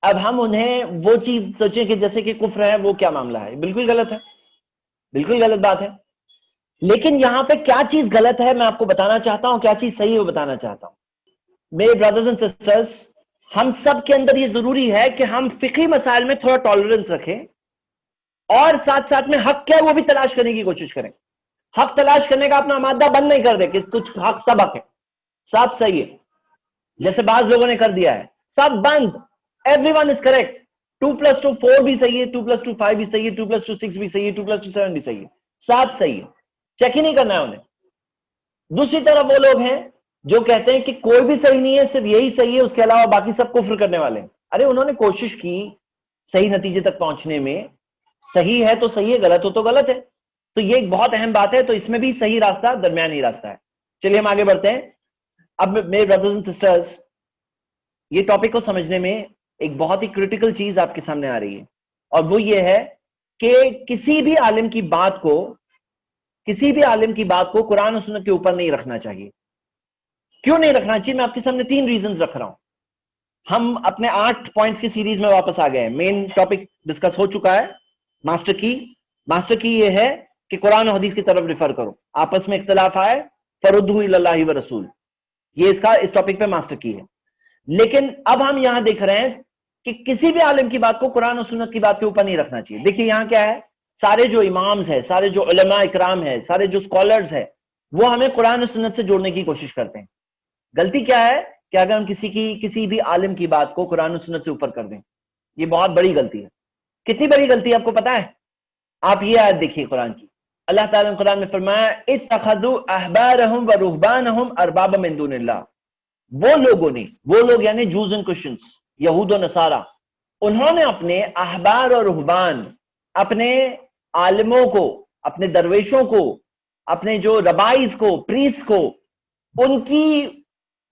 اب ہم انہیں وہ چیز سوچیں کہ جیسے کہ کفر ہے, وہ کیا معاملہ ہے, بالکل غلط ہے, بالکل غلط بات ہے. لیکن یہاں پہ کیا چیز غلط ہے میں آپ کو بتانا چاہتا ہوں, کیا چیز صحیح ہے وہ بتانا چاہتا ہوں. میرے برادرز اینڈ سسٹرز, ہم سب کے اندر یہ ضروری ہے کہ ہم فقہی مسائل میں تھوڑا ٹالرنس رکھیں اور ساتھ ساتھ میں حق کیا ہے وہ بھی تلاش کرنے کی کوشش کریں. حق تلاش کرنے کا اپنا مادہ بند نہیں کر دے کہ کچھ حق سب حق ہے, سب صحیح ہے, جیسے بعض لوگوں نے کر دیا ہے. سب بند, ایوری ون از کریکٹ, 2+2 4 بھی صحیح ہے, 2+2 5 بھی صحیح ہے, 2+2 6 بھی صحیح ہے, 2+2 7 بھی صحیح ہے, سب صحیح ہے, چیک ہی نہیں کرنا ہے انہیں. دوسری طرف وہ لوگ ہیں جو کہتے ہیں کہ کوئی بھی صحیح نہیں ہے, صرف یہی صحیح ہے, اس کے علاوہ باقی سب کفر کرنے والے ہیں. ارے انہوں نے کوشش کی صحیح نتیجے تک پہنچنے میں, صحیح ہے تو صحیح ہے, غلط ہو تو غلط ہے. تو یہ ایک بہت اہم بات ہے. تو اس میں بھی صحیح راستہ درمیانی راستہ ہے. چلیے ہم آگے بڑھتے ہیں. اب میرے برادرز اینڈ سسٹرز, یہ ٹاپک کو سمجھنے میں ایک بہت ہی کریٹیکل چیز آپ کے سامنے آ رہی ہے, اور وہ یہ ہے کہ کسی بھی عالم کی بات کو قرآن و سنت کے اوپر نہیں رکھنا چاہیے. کیوں نہیں رکھنا چاہیے؟ میں آپ کے سامنے 3 ریزنز رکھ رہا ہوں. ہم اپنے 8 پوائنٹس کی سیریز میں واپس آ گئے ہیں. مین ٹاپک ڈسکس ہو چکا ہے, ماسٹر کی یہ ہے کہ قرآن و حدیث کی طرف ریفر کرو. آپس میں اختلاف آئے فردہ الی اللہ و رسول, یہ اس ٹاپک پہ ماسٹر کی ہے. لیکن اب ہم یہاں دیکھ رہے ہیں کہ کسی بھی عالم کی بات کو قرآن و سنت کی بات کے اوپر نہیں رکھنا چاہیے. دیکھیے یہاں کیا ہے, سارے جو امامز ہیں, سارے جو علماء اکرام ہیں, سارے جو اسکالرز ہیں, وہ ہمیں قرآن و سنت سے جوڑنے کی کوشش کرتے ہیں. غلطی کیا ہے کہ اگر ہم کسی بھی عالم کی بات کو قرآن و سنت سے اوپر کر دیں, یہ بہت بڑی غلطی ہے. کتنی بڑی غلطی ہے آپ کو پتا ہے؟ آپ یہ آیت دیکھیے قرآن کی. اللہ تعالیٰ نے قرآن میں فرمایا اتخذوا احبارهم ورهبانهم اربابا من دون اللہ. وہ لوگ یعنی جوز اینڈ کرسچنز, یہود و نصارہ, انہوں نے اپنے احبار اور رہبان, اپنے عالموں کو, اپنے درویشوں کو, اپنے جو ربائز کو, پریس کو,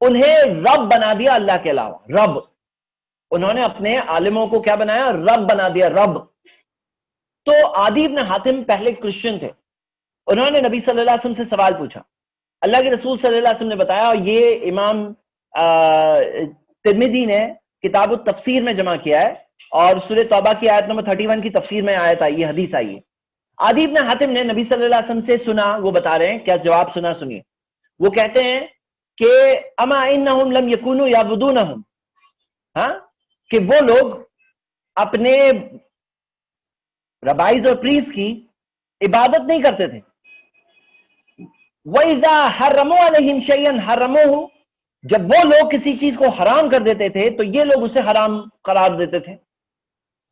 انہیں رب بنا دیا اللہ کے علاوہ. رب, انہوں نے اپنے عالموں کو کیا بنایا؟ رب بنا دیا, رب. تو عدی بن حاتم پہلے کرسچن تھے. انہوں نے نبی صلی اللہ علیہ وسلم سے سوال پوچھا. اللہ کے رسول صلی اللہ علیہ وسلم نے بتایا, اور یہ امام ترمذی نے کتاب التفسیر میں جمع کیا ہے, اور سورہ توبہ کی آیت نمبر 31 کی تفسیر میں آیت آئی ہے, حدیث آئی ہے. عدی بن حاتم نے نبی صلی اللہ علیہ وسلم سے سنا, وہ بتا رہے ہیں کیا جواب سنا, سنیے. وہ کہتے ہیں کہ اما انہم لم یکونوا یعبدونہم, ہاں, کہ وہ لوگ اپنے ربائز اور پریس کی عبادت نہیں کرتے تھے. وَإِذَا حَرَّمُوا عَلَيْهِمْ شَيْئًا حَرَّمُوهُ, جب وہ لوگ کسی چیز کو حرام کر دیتے تھے تو یہ لوگ اسے حرام قرار دیتے تھے.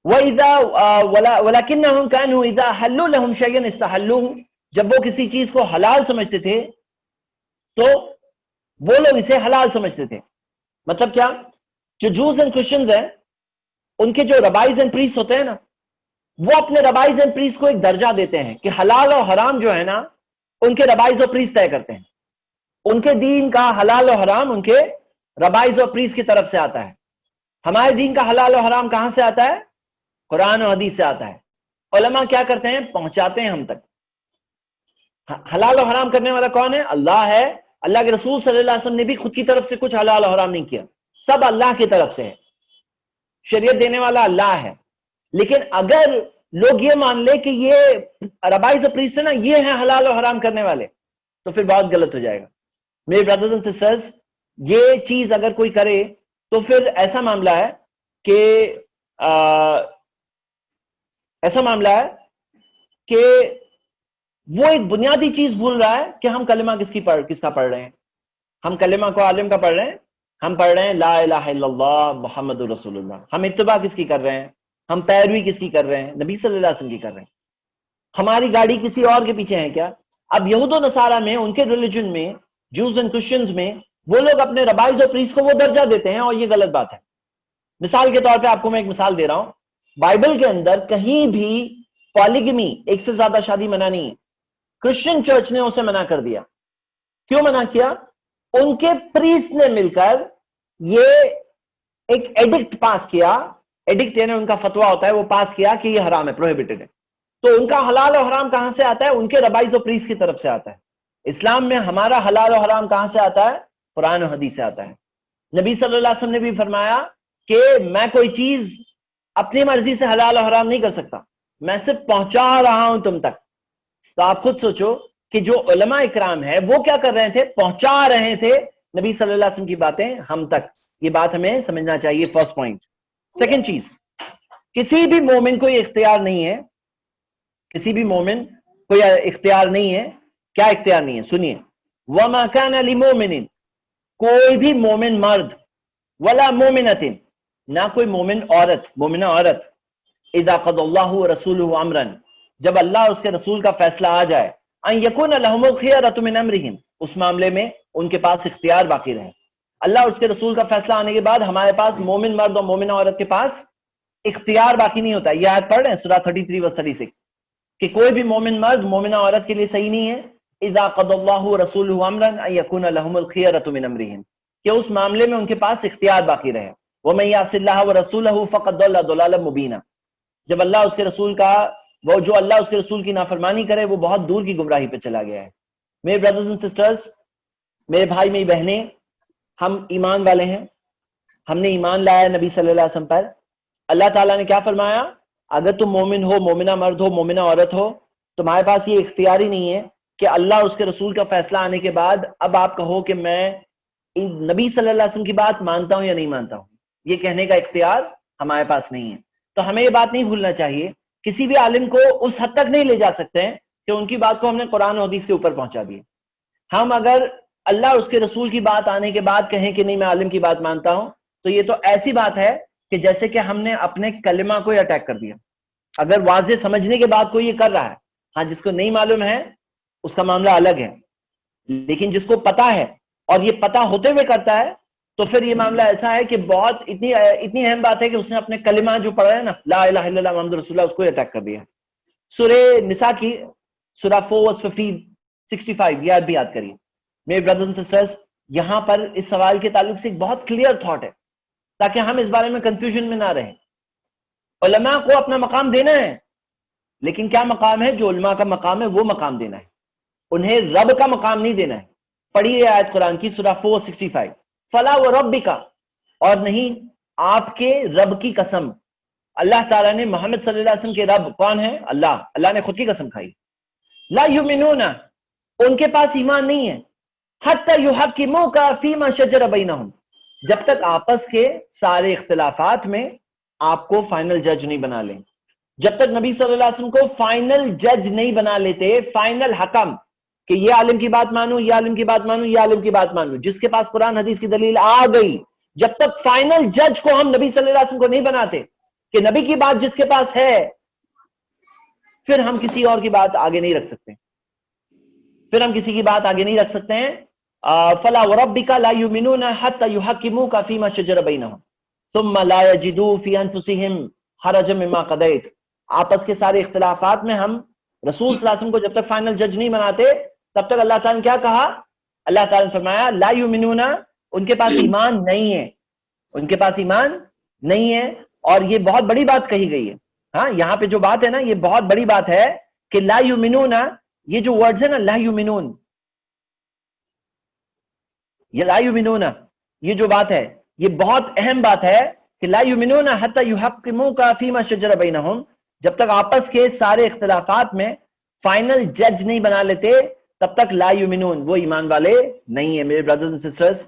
وَلَكِنَّهُمْ كَانُوا إِذَا حَلُّوا لَهُمْ شَيْئًا اسْتَحَلُّوهُ، جب وہ کسی چیز کو حلال سمجھتے تھے تو وہ لوگ اسے حلال سمجھتے تھے. مطلب کیا؟ جو جوز اینڈ کرسچنز ہیں ان کے جو ربائز اینڈ پریسٹ ہوتے ہیں نا، وہ اپنے ربائز اینڈ پریسٹ کو ایک درجہ دیتے ہیں کہ حلال اور حرام جو ہے نا ان کے ربائز اور پریسٹ طے کرتے ہیں. ان کے دین کا حلال اور حرام ان کے ربائز اور پریسٹ کی طرف سے آتا ہے. ہمارے دین کا حلال اور حرام کہاں سے آتا ہے؟ قرآن و حدیث سے آتا ہے. علماء کیا کرتے ہیں؟ پہنچاتے ہیں ہم تک. حلال و حرام کرنے والا کون ہے؟ اللہ ہے. اللہ کے رسول صلی اللہ علیہ وسلم نے بھی خود کی طرف سے کچھ حلال و حرام نہیں کیا، سب اللہ کی طرف سے ہے. شریعت دینے والا اللہ ہے. لیکن اگر لوگ یہ مان لے کہ یہ ربائز و پریسٹ ہے نا، یہ ہیں حلال و حرام کرنے والے، تو پھر بہت غلط ہو جائے گا. میرے برادرز اینڈ سسٹرز، یہ چیز اگر کوئی کرے تو پھر ایسا معاملہ ہے کہ وہ ایک بنیادی چیز بھول رہا ہے کہ ہم کلمہ کس کا پڑھ رہے ہیں. ہم کلمہ کو عالم کا پڑھ رہے ہیں. ہم پڑھ رہے ہیں لا الہ الا اللہ محمد رسول اللہ. ہم اتباع کس کی کر رہے ہیں؟ ہم پیروی کس کی کر رہے ہیں؟ نبی صلی اللہ علیہ وسلم کی کر رہے ہیں. ہماری گاڑی کسی اور کے پیچھے ہے کیا؟ اب یہود و نصارہ میں، ان کے ریلیجن میں، جوز اینڈ کرسچنز میں، وہ لوگ اپنے ربائز اور پریسٹ کو وہ درجہ دیتے ہیں، اور یہ غلط بات ہے. مثال کے طور پہ آپ کو میں ایک مثال دے رہا ہوں. بائبل کے اندر کہیں بھی پالیگمی، ایک سے زیادہ شادی منع نہیں ہے. کرسچن چرچ نے اسے منع کر دیا. کیوں منع کیا؟ ان کے پریسٹ نے مل کر یہ ایک ایڈکٹ پاس کیا. ایڈکٹ یعنی ان کا فتویٰ ہوتا ہے، وہ پاس کیا کہ یہ حرام ہے، پروہیبٹڈ ہے. تو ان کا حلال و حرام کہاں سے آتا ہے؟ ان کے ربائز و پریسٹ کی طرف سے آتا ہے. اسلام میں ہمارا حلال و حرام کہاں سے آتا ہے؟ قرآن و حدیث سے آتا ہے. نبی صلی اللہ علیہ وسلم نے بھی فرمایا کہ میں کوئی چیز اپنی مرضی سے حلال و حرام نہیں کر سکتا، میں صرف پہنچا رہا ہوں تم تک. تو آپ خود سوچو کہ جو علماء اکرام ہے وہ کیا کر رہے تھے؟ پہنچا رہے تھے نبی صلی اللہ علیہ وسلم کی باتیں ہم تک. یہ بات ہمیں سمجھنا چاہیے، فرسٹ پوائنٹ. سیکنڈ چیز، کسی بھی مومن کو یہ اختیار نہیں ہے، کسی بھی مومن کو یہ اختیار نہیں ہے. کیا اختیار نہیں ہے؟ سنیے. وَمَا كَانَ لِمُؤْمِنٍ، کوئی بھی مومن مرد، وَلَا مُؤْمِنَةٍ، نہ کوئی مومن عورت، مومنہ عورت، اذا قضى اللہ ورسولہ امرا، جب اللہ اور اس کے رسول کا فیصلہ آ جائے، ان یکون لہم الخیرۃ من امرہم، اس معاملے میں ان کے پاس اختیار باقی رہے. اللہ اور اس کے رسول کا فیصلہ آنے کے بعد ہمارے پاس مومن مرد اور مومنہ عورت کے پاس اختیار باقی نہیں ہوتا. یہ آیت پڑھ رہے ہیں سورہ 33 و 36 کہ کوئی بھی مومن مرد مومنہ عورت کے لیے صحیح نہیں ہے اذا قضى اللہ ورسولہ امرا ان یکون لہم الخیرۃ من امرہم، کہ اس معاملے میں ان کے پاس اختیار باقی رہے. وَمَن يَعْصِ اللَّهَ وَرَسُولَهُ فَقَدْ ضَلَّ ضَلَالًا مُبِينًا، جب اللہ اس کے رسول کا، وہ جو اللہ اس کے رسول کی نافرمانی کرے وہ بہت دور کی گمراہی پہ چلا گیا ہے. میرے بردرز اینڈ سسٹرز، میرے بھائی میری بہنیں، ہم ایمان والے ہیں، ہم نے ایمان لایا ہے نبی صلی اللہ علیہ وسلم پر. اللہ تعالیٰ نے کیا فرمایا؟ اگر تم مومن ہو، مومنہ مرد ہو، مومنہ عورت ہو، تمہارے پاس یہ اختیار ہی نہیں ہے کہ اللہ اس کے رسول کا فیصلہ آنے کے بعد اب آپ کہو کہ میں نبی صلی اللہ علیہ وسلم کی بات مانتا ہوں یا نہیں مانتا ہوں. یہ کہنے کا اختیار ہمارے پاس نہیں ہے. تو ہمیں یہ بات نہیں بھولنا چاہیے. کسی بھی عالم کو اس حد تک نہیں لے جا سکتے ہیں کہ ان کی بات کو ہم نے قرآن و حدیث کے اوپر پہنچا دی. ہم اگر اللہ اور اس کے رسول کی بات آنے کے بعد کہیں کہ نہیں میں عالم کی بات مانتا ہوں، تو یہ تو ایسی بات ہے کہ جیسے کہ ہم نے اپنے کلمہ کو اٹیک کر دیا. اگر واضح سمجھنے کے بعد کوئی یہ کر رہا ہے، ہاں جس کو نہیں معلوم ہے اس کا معاملہ الگ ہے، لیکن جس کو پتا ہے اور یہ پتا ہوتے ہوئے کرتا ہے تو پھر یہ معاملہ ایسا ہے کہ بہت اتنی اہم بات ہے کہ اس نے اپنے کلمہ جو پڑھا ہے نا، لا الہ الا اللہ محمد رسول اللہ، اس کو اٹیک کر دیا. سورہ نساء کی سورہ 4:65 یہ بھی یاد کریے. میرے بردرز اینڈ سسٹرز، یہاں پر اس سوال کے تعلق سے ایک بہت کلیئر تھاٹ ہے تاکہ ہم اس بارے میں کنفیوژن میں نہ رہیں. علماء کو اپنا مقام دینا ہے، لیکن کیا مقام ہے؟ جو علماء کا مقام ہے وہ مقام دینا ہے، انہیں رب کا مقام نہیں دینا ہے. پڑھیے آیت قرآن کی سورہ 4:65، فلا وربک، اور نہیں آپ کے رب کی قسم. اللہ تعالیٰ نے محمد صلی اللہ علیہ وسلم کے رب کون ہے؟ اللہ نے خود کی قسم کھائی. لا یؤمنون، ان کے پاس ایمان نہیں ہے، حتی یحکموک فیما شجر بینہم، جب تک آپس کے سارے اختلافات میں آپ کو فائنل جج نہیں بنا لیں. جب تک نبی صلی اللہ علیہ وسلم کو فائنل جج نہیں بنا لیتے، فائنل حکم، کہ یہ عالم کی بات مانو، یہ عالم کی بات مانو، یہ عالم کی بات مانو، جس کے پاس قرآن حدیث کی دلیل آ گئی. جب تک فائنل جج کو ہم نبی صلی اللہ علیہ وسلم کو نہیں بناتے کہ نبی کی بات جس کے پاس ہے، پھر ہم کسی اور کی بات آگے نہیں رکھ سکتے، پھر ہم کسی کی بات آگے نہیں رکھ سکتے ہیں. فلا وربک لا یؤمنون حتى یحکموک فیما شجر بینہم ثم لا یجدوا فی انفسہم حرجا مما قضیت. آپس کے سارے اختلافات میں ہم رسول صلی اللہ علیہ وسلم کو جب تک فائنل جج نہیں بناتے تب تک اللہ تعالیٰ نے کیا کہا؟ اللہ تعالیٰ نے فرمایا لا یؤمنون، ان کے پاس ایمان نہیں ہے، ان کے پاس ایمان نہیں ہے. اور یہ بہت بڑی بات کہی گئی ہے. ہاں یہاں پہ جو بات ہے نا، یہ بہت بڑی بات ہے کہ لا یؤمنون، یہ جو ورڈز ہے نا لا یؤمنون، یہ لا یؤمنون، یہ جو بات ہے یہ بہت اہم بات ہے کہ لا یؤمنون حتی یحکموک فیما شجر بینہم، جب تک آپس کے سارے اختلافات میں فائنل جج نہیں بنا لیتے تب تک لا یؤمنون، وہ ایمان والے نہیں ہیں میرے برادرز اینڈ سسٹرز.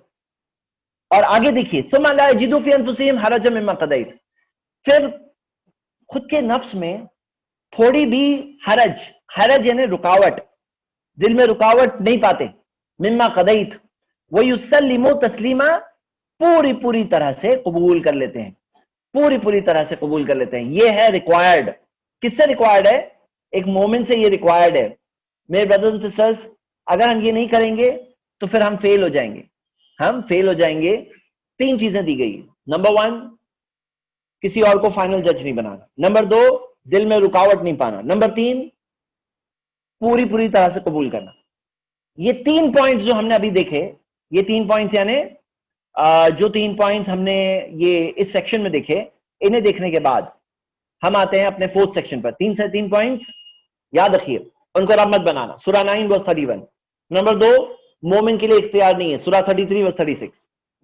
اور آگے دیکھیے ثم لا یجدوا فی انفسہم حرجا مما قضیت، پھر خود کے نفس میں تھوڑی بھی حرج یعنی رکاوٹ، دل میں رکاوٹ نہیں پاتے، مما قضیت وَيُسَلِّمُوا تسلیما، پوری طرح سے قبول کر لیتے ہیں، پوری طرح سے قبول کر لیتے ہیں. یہ ہے ریکوائرڈ. کس سے ریکوائرڈ ہے؟ ایک مومن سے یہ ریکوائرڈ ہے. میرے برادرز اینڈ سسٹرز، اگر ہم یہ نہیں کریں گے تو پھر ہم فیل ہو جائیں گے، ہم فیل ہو جائیں گے. 3 چیزیں دی گئی. نمبر 1، کسی اور کو فائنل جج نہیں بنانا. نمبر 2، دل میں رکاوٹ نہیں پانا. نمبر 3، پوری طرح سے قبول کرنا. یہ 3 پوائنٹس جو ہم نے ابھی دیکھے، یہ 3 پوائنٹس یعنی جو 3 پوائنٹس ہم نے یہ اس سیکشن میں دیکھے، انہیں دیکھنے کے بعد ہم آتے ہیں اپنے 4تھ سیکشن پر. 3 سے 3 پوائنٹس یاد رکھیے، ان کو رحمت بنانا. سورہ 9 verse 31. نمبر 2، مومن کے لیے اختیار نہیں ہے، سورہ 33 verse 36.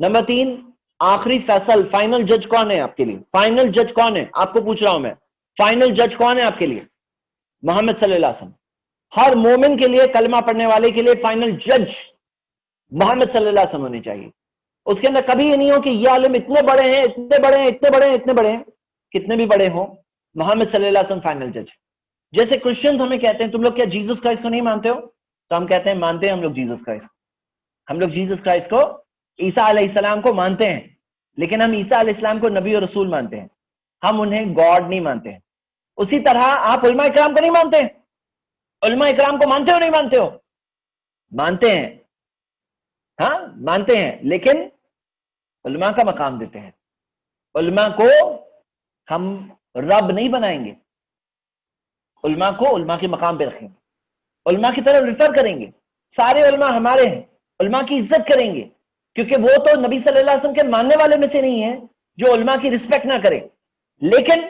نمبر 3، آخری فیصل، فائنل جج کون ہے آپ کے لیے؟ فائنل جج کون ہے؟ آپ کو پوچھ رہا ہوں میں، فائنل جج کون ہے آپ کے لیے؟ محمد صلی اللہ علیہ وسلم. ہر مومن کے لیے، کلمہ پڑھنے والے کے لیے فائنل جج محمد صلی اللہ علیہ وسلم ہونے چاہیے. اس کے اندر کبھی یہ نہیں ہو کہ یہ عالم اتنے بڑے ہیں، اتنے بڑے ہیں، اتنے بڑے ہیں، اتنے بڑے ہیں. کتنے بھی بڑے ہوں، محمد صلی اللہ علیہ وسلم فائنل جج. جیسے کرسچنز ہمیں کہتے ہیں تم لوگ کیا جیسس کرائسٹ کو نہیں مانتے ہو؟ تو ہم کہتے ہیں مانتے ہیں ہم لوگ جیسس کرائسٹ. ہم لوگ جیسس کرائسٹ کو، عیسیٰ علیہ السلام کو مانتے ہیں، لیکن ہم عیسیٰ علیہ السلام کو نبی اور رسول مانتے ہیں، ہم انہیں گاڈ نہیں مانتے ہیں. اسی طرح آپ علماء اکرام کو نہیں مانتے. علماء اکرام کو مانتے ہو نہیں مانتے ہو؟ مانتے ہیں، ہاں مانتے ہیں، لیکن علماء کا مقام دیتے ہیں. علماء کو ہم رب نہیں بنائیں گے، علماء کو علماء کے مقام پہ رکھیں گے، علماء کی طرف ریفر کریں گے. سارے علماء ہمارے ہیں، علماء کی عزت کریں گے، کیونکہ وہ تو نبی صلی اللہ علیہ وسلم کے ماننے والے میں سے نہیں ہیں جو علماء کی رسپیکٹ نہ کریں، لیکن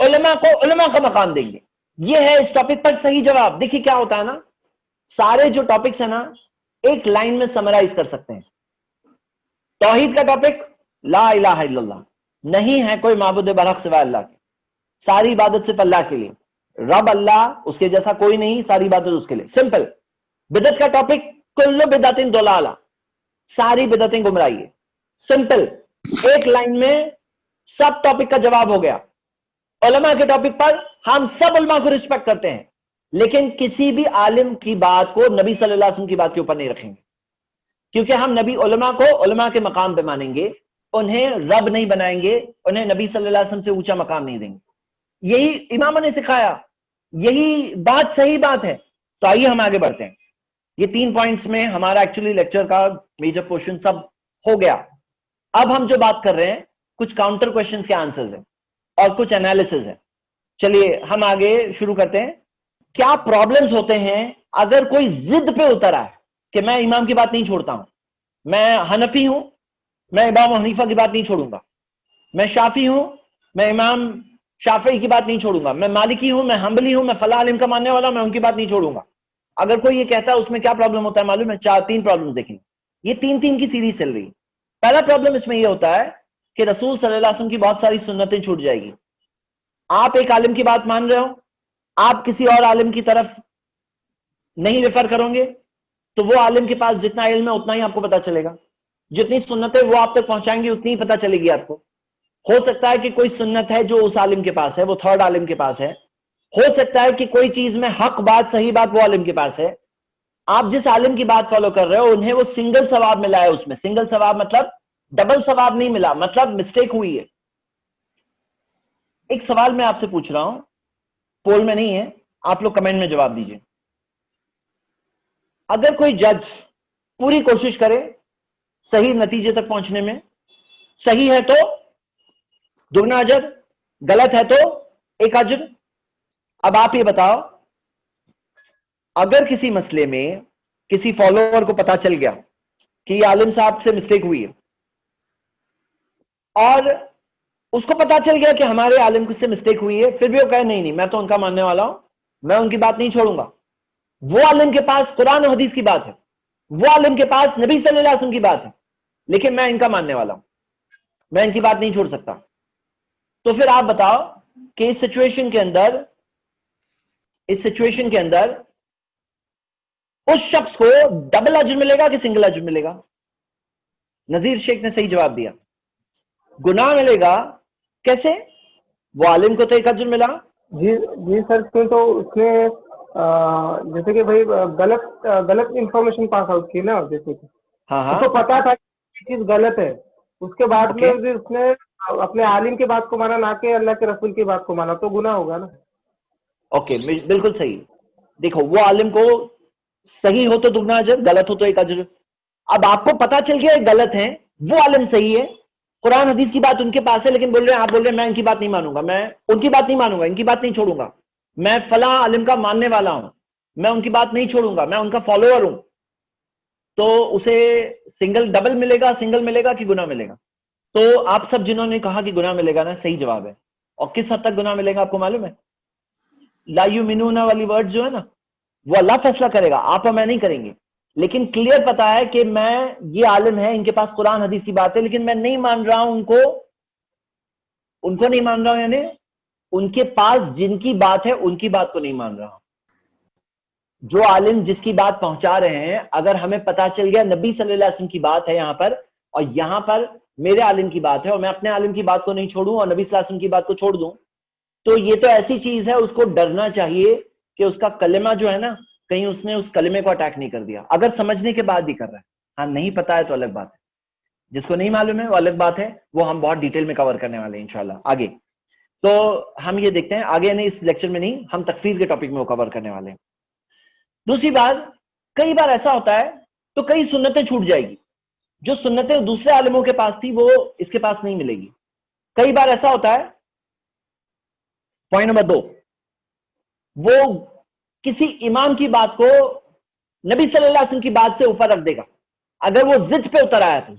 علماء کو علماء کا مقام دیں گے. یہ ہے اس ٹاپک پر صحیح جواب. دیکھیے کیا ہوتا ہے نا، سارے جو ٹاپکس ہیں نا ایک لائن میں سمرائز کر سکتے ہیں. توحید کا ٹاپک، لا الہ الا اللہ، نہیں ہے کوئی معبود برحق سوائے اللہ کے، ساری عبادت صرف اللہ کے لیے، رب اللہ، اس کے جیسا کوئی نہیں، ساری عبادت اس کے لیے. سمپل. بدعت کا ٹاپک، کل بدعت ضلالہ، ساری بدعتیں گمراہی ہے. سمپل، ایک لائن میں سب ٹاپک کا جواب ہو گیا. علماء کے ٹاپک پر ہم سب علماء کو رسپیکٹ کرتے ہیں، لیکن کسی بھی عالم کی بات کو نبی صلی اللہ علیہ وسلم کی بات کے اوپر نہیں رکھیں گے، کیونکہ ہم نبی علماء کو علماء کے مقام پہ مانیں گے، انہیں رب نہیں بنائیں گے، انہیں نبی صلی اللہ علیہ وسلم سے اونچا مقام نہیں دیں گے. یہی اماموں نے سکھایا، یہی بات صحیح بات ہے. تو آئیے ہم آگے بڑھتے ہیں. یہ 3 پوائنٹس میں ہمارا ایکچولی لیکچر کا میجر پورشن سب ہو گیا. اب ہم جو بات کر رہے ہیں کچھ کاؤنٹر کوشچنز کے آنسرز ہیں اور کچھ انالیسز ہیں. چلیے ہم آگے شروع کرتے ہیں. کیا پرابلمز ہوتے ہیں اگر کوئی ضد پہ اتر آئے کہ میں امام کی بات نہیں چھوڑتا ہوں، میں حنفی ہوں، میں امام حنیفہ کی بات نہیں چھوڑوں گا، میں شافعی ہوں، میں امام شافعی کی بات نہیں چھوڑوں گا، میں مالکی ہوں، میں حنبلی ہوں، میں فلاں عالم کا ماننے والا ہوں، میں ان کی بات نہیں چھوڑوں گا. اگر کوئی یہ کہتا ہے اس میں کیا پرابلم ہوتا ہے معلوم ہے؟ 3 پرابلمز دیکھیں. یہ 3 کی سیریز چل رہی ہے. پہلا پرابلم اس میں یہ ہوتا ہے کہ رسول صلی اللہ علیہ وسلم کی بہت ساری سنتیں چھوٹ جائے گی. آپ ایک عالم کی بات مان رہے ہو، آپ کسی اور عالم کی طرف نہیں ریفر کرو گے تو وہ عالم کے پاس جتنا علم ہے اتنا ہی آپ کو پتا چلے گا، جتنی سنتیں وہ آپ تک پہنچائیں گے اتنی ہی پتا چلے گی آپ کو. ہو سکتا ہے کہ کوئی سنت ہے جو اس عالم کے پاس ہے، وہ 3rd عالم کے پاس ہے. ہو سکتا ہے کہ کوئی چیز میں حق بات، صحیح بات وہ عالم کے پاس ہے. آپ جس عالم کی بات فالو کر رہے ہو انہیں وہ سنگل ثواب ملا ہے، اس میں سنگل ثواب مطلب ڈبل ثواب نہیں ملا، مطلب مسٹیک ہوئی ہے. ایک سوال میں آپ سے پوچھ رہا ہوں، پول میں نہیں ہے، آپ لوگ کمنٹ میں جواب دیجئے. اگر کوئی جج پوری کوشش کرے صحیح نتیجے تک پہنچنے میں، صحیح ہے تو دگنا اجر، غلط ہے تو ایک اجر. اب آپ یہ بتاؤ، اگر کسی مسئلے میں کسی فالوور کو پتا چل گیا کہ یہ عالم صاحب سے مسٹیک ہوئی ہے، اور اس کو پتا چل گیا کہ ہمارے عالم سے مسٹیک ہوئی ہے، پھر بھی وہ کہے نہیں میں تو ان کا ماننے والا ہوں، میں ان کی بات نہیں چھوڑوں گا. وہ عالم کے پاس قرآن و حدیث کی بات ہے، وہ عالم کے پاس نبی صلی اللہ علیہ وسلم کی بات ہے، لیکن میں ان کا ماننے والا ہوں، میں ان کی بات نہیں چھوڑ سکتا. تو پھر آپ بتاؤ کہ اس سچویشن کے اندر اس شخص کو ڈبل اجر ملے گا کہ سنگل اجر ملے گا؟ نذیر شیخ نے صحیح جواب دیا، گناہ ملے گا. کیسے؟ وہ عالم کو تو ایک اجر ملا. جی سر، تو اس نے جیسے کہ بھائی غلط انفارمیشن پاس آؤٹ کی نا، جیسے کہ اس کو پتا تھا کہ چیز غلط ہے، اس کے بعد میں بھی اس نے اپنے عالم کی بات کو مانا، نہ کہ اللہ کے رسول کی بات کو مانا، تو گناہ ہوگا نا. اوکے بالکل صحیح. دیکھو وہ عالم کو صحیح ہو تو دگنا اجر، غلط ہو تو ایک اجر. اب آپ کو پتا چل گیا غلط ہے، وہ عالم صحیح ہے، قرآن حدیث کی بات ان کے پاس ہے، لیکن آپ بول رہے ہیں میں ان کی بات نہیں مانوں گا، میں ان کی بات نہیں مانوں گا، ان کی بات نہیں چھوڑوں گا، میں فلاں عالم کا ماننے والا ہوں، میں ان کی بات نہیں چھوڑوں گا، میں ان کا فالوور ہوں. تو اسے ڈبل ملے گا، سنگل ملے گا کہ گناہ ملے گا؟ تو آپ سب جنہوں نے کہا کہ گناہ ملے گا نا، صحیح جواب ہے. اور کس حد تک گناہ ملے گا آپ کو معلوم ہے؟ لا یؤمنون والی ورڈ جو ہے نا، وہ اللہ فیصلہ کرے گا، آپ اور میں نہیں کریں گے. لیکن کلیئر پتا ہے کہ میں یہ عالم ہے، ان کے پاس قرآن حدیث کی بات ہے، لیکن میں نہیں مان رہا ہوں ان کو نہیں مان رہا ہوں، یعنی ان کے پاس جن کی بات ہے ان کی بات کو نہیں مان رہا ہوں. جو عالم جس کی بات پہنچا رہے ہیں، اگر ہمیں پتا چل گیا نبی صلی اللہ علیہ وسلم کی بات ہے یہاں پر، اور یہاں پر میرے عالم کی بات ہے، اور میں اپنے عالم کی بات کو نہیں چھوڑوں اور نبی صلی اللہ علیہ وسلم کی بات کو چھوڑ دوں، تو یہ تو ایسی چیز ہے اس کو ڈرنا چاہیے کہ اس کا کلمہ جو ہے نا، کہیں اس نے اس کلمے کو اٹیک نہیں کر دیا. اگر سمجھنے کے بعد ہی کر رہا ہے، ہاں نہیں پتا ہے تو الگ بات ہے، جس کو نہیں معلوم ہے وہ الگ بات ہے، وہ ہم بہت ڈیٹیل میں کور کرنے والے ہیں انشاءاللہ آگے. تو ہم یہ دیکھتے ہیں آگے، نہیں اس لیکچر میں نہیں، ہم تکفیر کے ٹاپک میں وہ کور کرنے والے ہیں. دوسری بات، کئی بار ایسا ہوتا ہے تو کئی سنتیں چھوٹ جائے گی، جو سنتیں دوسرے عالموں کے پاس تھی وہ اس کے پاس نہیں ملے گی. کئی بار ایسا ہوتا ہے. پوائنٹ نمبر 2، وہ کسی امام کی بات کو نبی صلی اللہ علیہ وسلم کی بات سے اوپر رکھ دے گا. اگر وہ ضد پہ اتر آیا تو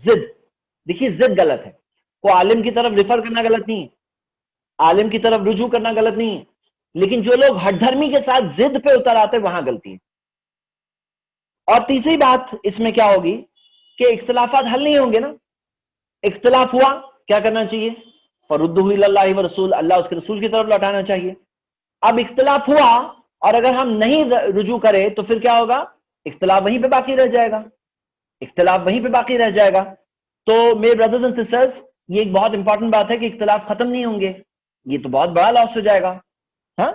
دیکھیے ضد غلط ہے، وہ عالم کی طرف ریفر کرنا غلط نہیں ہے، عالم کی طرف رجوع کرنا غلط نہیں ہے، لیکن جو لوگ ہٹ دھرمی کے ساتھ ضد پہ اتر آتے وہاں غلطی ہے. اور تیسری بات اس میں کیا ہوگی کہ اختلافات حل نہیں ہوں گے نا. اختلاف ہوا، کیا کرنا چاہیے؟ فَرُدُّهُ إِلَى اللَّهِ وَرَسُولِ، اللہ اس کے رسول کی طرف لوٹانا چاہیے. اب اختلاف ہوا اور اگر ہم نہیں رجوع کرے تو پھر کیا ہوگا؟ اختلاف وہیں پہ باقی رہ جائے گا، تو میرے بردرز اینڈ سسٹرز، یہ ایک بہت امپورٹنٹ بات ہے کہ اختلاف ختم نہیں ہوں گے، یہ تو بہت بڑا لاس ہو جائے گا. ہاں،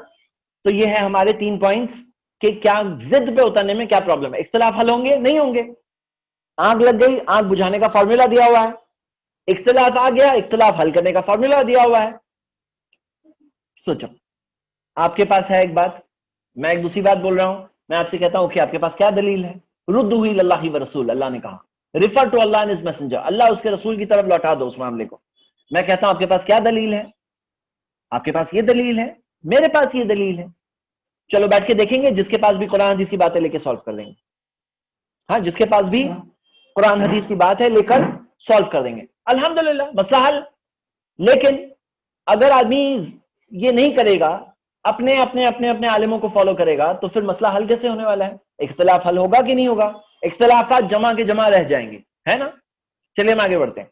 تو یہ ہے ہمارے 3 پوائنٹس کہ کیا ضد پہ اترنے میں کیا پرابلم ہے. اختلاف حل ہوں گے؟ نہیں ہوں گے. آگ لگ گئی، آگ بجھانے کا فارمولا دیا ہوا ہے، اختلاف آ گیا، اختلاف حل کرنے کا فارمولا دیا ہوا ہے. سوچو، آپ کے پاس ہے ایک بات، میں ایک دوسری بات بول رہا ہوں، میں آپ سے کہتا ہوں کہ آپ کے پاس کیا دلیل ہے؟ ردُّهُ إِلَى اللَّهِ وَرَسُولِ، اللہ نے کہا refer to Allah and his messenger, اللہ اس کے رسول کی طرف لوٹا دو اس معاملے کو. میں کہتا ہوں آپ کے پاس کیا دلیل ہے؟ آپ کے پاس یہ دلیل ہے، میرے پاس یہ دلیل ہے. چلو بیٹھ کے دیکھیں گے، جس کے پاس بھی قرآن حدیث کی باتیں لے کے سالو کر دیں گے. ہاں، جس کے پاس بھی قرآن حدیث کی بات ہے لے کر سالو کر دیں گے، الحمدللہ مسئلہ حل. لیکن اگر آدمی یہ نہیں کرے گا، اپنے عالموں کو فالو کرے گا، تو پھر مسئلہ حل کیسے ہونے والا ہے؟ اختلاف حل ہوگا کہ نہیں ہوگا؟ اختلافات جمع کے جمع رہ جائیں گے، ہے نا. چلیے ہم آگے بڑھتے ہیں.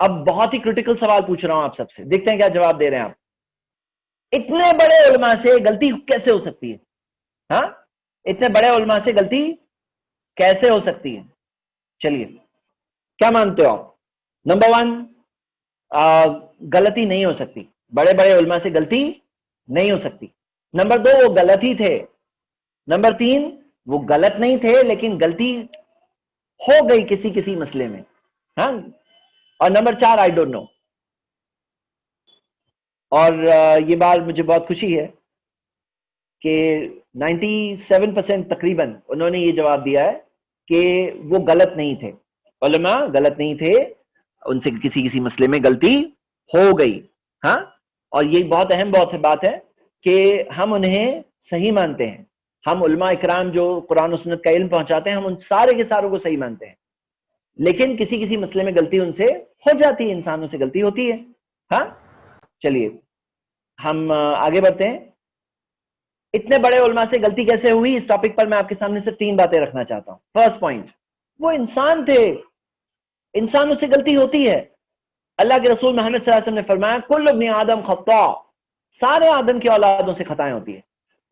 اب بہت ہی کریٹیکل سوال پوچھ رہا ہوں آپ سب سے، دیکھتے ہیں کیا جواب دے رہے ہیں آپ. اتنے بڑے علماء سے غلطی کیسے ہو سکتی ہے؟ ہاں، اتنے بڑے علماء سے غلطی کیسے ہو سکتی ہے؟ چلیے، کیا مانتے ہو آپ؟ نمبر 1، غلطی نہیں ہو سکتی، بڑے بڑے علماء سے غلطی نہیں ہو سکتی. نمبر 2، وہ غلط ہی تھے. نمبر 3، وہ غلط نہیں تھے لیکن غلطی ہو گئی کسی کسی مسئلے میں. ہاں. اور نمبر 4 آئی ڈونٹ نو. اور یہ بات مجھے بہت خوشی ہے کہ 97% تقریباً انہوں نے یہ جواب دیا ہے کہ وہ غلط نہیں تھے. علماء غلط نہیں تھے, ان سے کسی کسی مسئلے میں غلطی ہو گئی. ہاں. اور یہ بہت اہم بات ہے کہ ہم انہیں صحیح مانتے ہیں. ہم علماء اکرام جو قرآن و سنت کا علم پہنچاتے ہیں ہم ان سارے کے ساروں کو صحیح مانتے ہیں, لیکن کسی کسی مسئلے میں غلطی ان سے ہو جاتی ہے, انسانوں سے غلطی ہوتی ہے. ہاں. چلیے ہم آگے بڑھتے ہیں. اتنے بڑے علماء سے غلطی کیسے ہوئی, اس ٹاپک پر میں آپ کے سامنے صرف 3 باتیں رکھنا چاہتا ہوں. فرسٹ پوائنٹ, وہ انسان تھے, انسانوں سے غلطی ہوتی ہے. اللہ کے رسول محمد صلی اللہ علیہ وسلم نے فرمایا کل ابن آدم خطاء, سارے آدم کی اولادوں سے خطائیں ہوتی ہیں.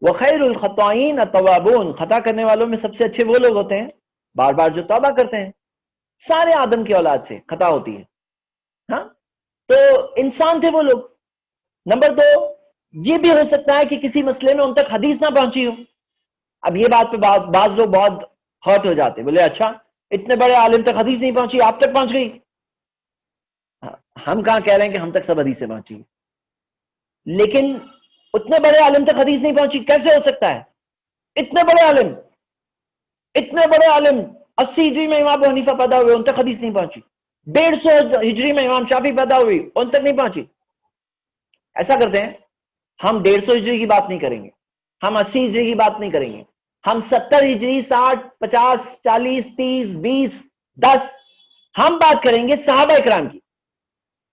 وخیر الخطائین التوابون, خطا کرنے والوں میں سب سے اچھے وہ لوگ ہوتے ہیں بار بار جو توبہ کرتے ہیں. سارے آدم کی اولاد سے خطا ہوتی ہے. ہاں. تو انسان تھے وہ لوگ. نمبر 2, یہ بھی ہو سکتا ہے کہ کسی مسئلے میں ان تک حدیث نہ پہنچی ہو. اب یہ بات پہ بعض لوگ بہت ہرٹ ہو جاتے, بولے اچھا اتنے بڑے عالم تک حدیث نہیں پہنچی, آپ تک پہنچ گئی. ہم کہاں کہہ رہے ہیں کہ ہم تک سب حدیثیں پہنچی, لیکن اتنے بڑے عالم تک حدیث نہیں پہنچی کیسے ہو سکتا ہے؟ اتنے بڑے عالم 80 ہجری میں امام ابو حنیفہ پیدا ہوئے, ان تک حدیث نہیں پہنچی. 150 ہجری میں امام شافعی پیدا ہوئی, ان تک نہیں پہنچی. ایسا کرتے ہیں, ہم 150 ہجری کی بات نہیں کریں گے, ہم 80 ہجری کی بات نہیں کریں گے, ہم 70 ہجری 60 50 40 30 20 10 ہم بات کریں گے صحابہ اکرام کی.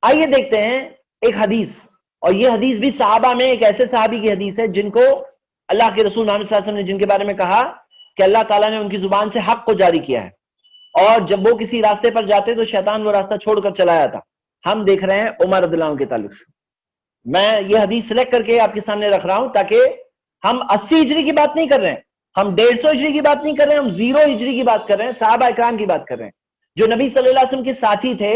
آئیے دیکھتے ہیں ایک حدیث, اور یہ حدیث بھی صحابہ میں ایک ایسے صحابی کی حدیث ہے جن کو اللہ کے رسول محمد صلی اللہ علیہ وسلم نے جن کے بارے میں کہا کہ اللہ تعالیٰ نے ان کی زبان سے حق کو جاری کیا ہے, اور جب وہ کسی راستے پر جاتے تو شیطان وہ راستہ چھوڑ کر چلا جاتا. ہم دیکھ رہے ہیں عمر رضی اللہ عنہ کے تعلق سے. میں یہ حدیث سلیکٹ کر کے آپ کے سامنے رکھ رہا ہوں تاکہ ہم 80 ہجری کی بات نہیں کر رہے ہیں, ہم 150 ہجری کی بات نہیں کر رہے ہیں, ہم 0 ہجری کی بات کر رہے ہیں, صحابہ اکرام کی بات کر رہے ہیں جو نبی صلی اللہ علیہ وسلم کے ساتھی تھے,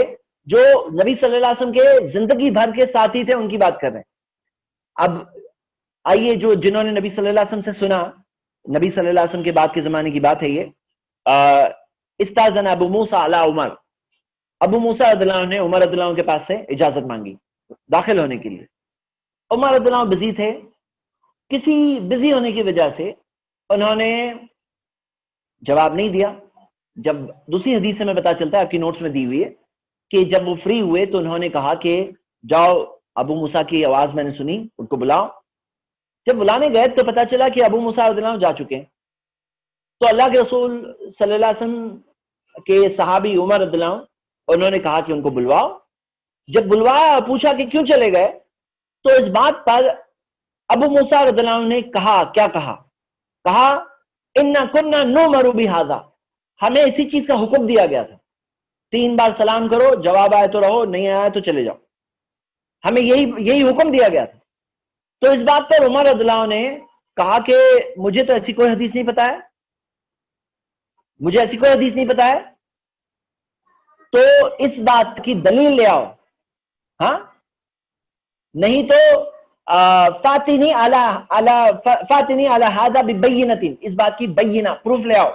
جو نبی صلی اللہ علیہ وسلم کے زندگی بھر کے ساتھی تھے, ان کی بات کر رہے ہیں. اب آئیے جنہوں نے نبی صلی اللہ علیہ وسلم سے سنا, نبی صلی اللہ علیہ وسلم کے بعد کے زمانے کی بات ہے یہ. استاذن ابو موسیٰ علی عمر, ابو موسیٰ رضی اللہ عنہ نے عمر رضی اللہ عنہ کے پاس سے اجازت مانگی داخل ہونے کے لیے. عمر رضی اللہ عنہ بزی تھے, کسی بزی ہونے کی وجہ سے انہوں نے جواب نہیں دیا. جب دوسری حدیث سے میں پتا چلتا ہے, آپ کی نوٹس میں دی ہوئی ہے, کہ جب وہ فری ہوئے تو انہوں نے کہا کہ جاؤ, ابو موسیٰ کی آواز میں نے سنی, ان کو بلاؤ. جب بلانے گئے تو پتا چلا کہ ابو موسیٰ رضی اللہ عنہ جا چکے ہیں. تو اللہ کے رسول صلی اللہ علیہ وسلم کے صحابی عمر رضی اللہ عنہ, انہوں نے کہا کہ ان کو بلواؤ. جب بلوایا اور پوچھا کہ کیوں چلے گئے, تو اس بات پر ابو موسیٰ رضی اللہ عنہ نے کہا, کیا کہا؟ کہا اِنَّا كُنَّا نُؤْمَرُ بِهَذَا, ہمیں اسی چیز کا حکم دیا گیا تھا, 3 بار سلام کرو, جواب آئے تو رہو, نہیں آیا تو چلے جاؤ, ہمیں یہی حکم دیا گیا تھا. تو اس بات پر عمر رضی اللہ عنہ نے کہا کہ مجھے تو ایسی کوئی حدیث نہیں پتا ہے, مجھے ایسی کوئی حدیث نہیں پتا ہے, تو اس بات کی دلیل لے آؤ. ہاں, نہیں تو فاتنی علی ھذا ببینۃ, اس بات کی بینہ پروف لے آؤ.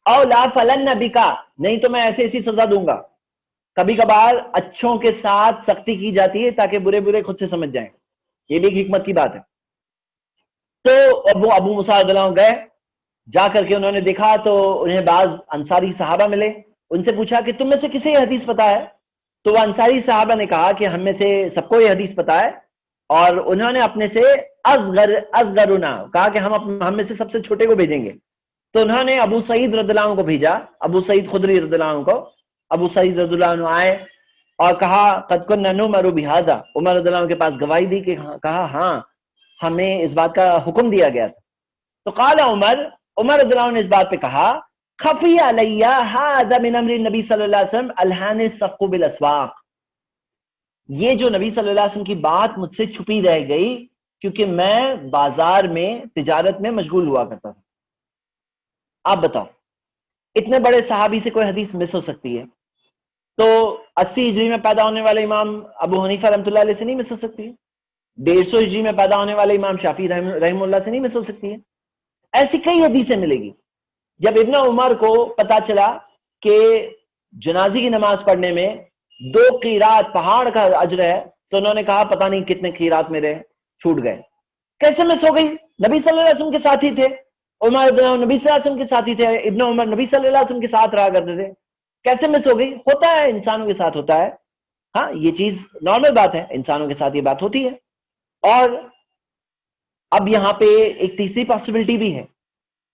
او لا فلن بکا, نہیں تو میں ایسی سزا دوں گا. کبھی کبھار اچھوں کے ساتھ سختی کی جاتی ہے تاکہ برے برے خود سے سمجھ جائیں, یہ بھی ایک حکمت کی بات ہے. تو ابو موسیٰ رضی اللہ عنہ گئے, جا کر کے انہوں نے دیکھا تو انہیں بعض انصاری صحابہ ملے. ان سے پوچھا کہ تم میں سے کسے یہ حدیث پتا ہے؟ تو وہ انصاری صحابہ نے کہا کہ ہم میں سے سب کو یہ حدیث پتا ہے, اور انہوں نے اپنے سے اصغرنا کہا کہ ہم میں سے سب سے چھوٹے کو بھیجیں گے. تو انہوں نے ابو سعید رضی اللہ عنہ کو بھیجا, ابو سعید خدری رضی اللہ عنہ کو. ابو سعید رضی اللہ عنہ آئے اور کہا قد كنا نؤمر بهذا, عمر رضی اللہ عنہ کے پاس گواہی دی, کہ کہا ہاں ہمیں اس بات کا حکم دیا گیا تھا. تو قال عمر رضی اللہ عنہ نے اس بات پہ کہا خفی علی ھذا من امر النبی صلی اللہ علیہ وسلم الہان الصفق بالاسواق, یہ جو نبی صلی اللہ علیہ وسلم کی بات مجھ سے چھپی رہ گئی کیونکہ میں بازار میں تجارت میں مشغول ہوا کرتا تھا. آپ بتاؤ, اتنے بڑے صحابی سے کوئی حدیث مس ہو سکتی ہے؟ تو 80 ہجری میں پیدا ہونے والے امام ابو حنیفہ رحمۃ اللہ علیہ سے نہیں مس ہو سکتی ہے, 150 ہجری میں پیدا ہونے والے امام شافعی رحمہ اللہ سے نہیں مس ہو سکتی ہے. ایسی کئی حدیثیں ملے گی. جب ابن عمر کو پتا چلا کہ جنازے کی نماز پڑھنے میں 2 قیرات پہاڑ کا اجر ہے تو انہوں نے کہا پتہ نہیں کتنے قیرات میرے چھوٹ گئے. کیسے مس ہو گئی؟ نبی صلی اللہ علیہ وسلم کے ساتھی تھے، عمر نبی صلی اللہ علیہ وسلم کے ساتھی تھے، ابن عمر نبی صلی اللہ علیہ وسلم کے ساتھ رہا کرتے تھے. کیسے مس ہو گئی؟ ہوتا ہے، انسانوں کے ساتھ ہوتا ہے. ہاں یہ چیز نارمل بات ہے، انسانوں کے ساتھ یہ بات ہوتی ہے. اور اب یہاں پہ ایک تیسری پاسبلٹی بھی ہے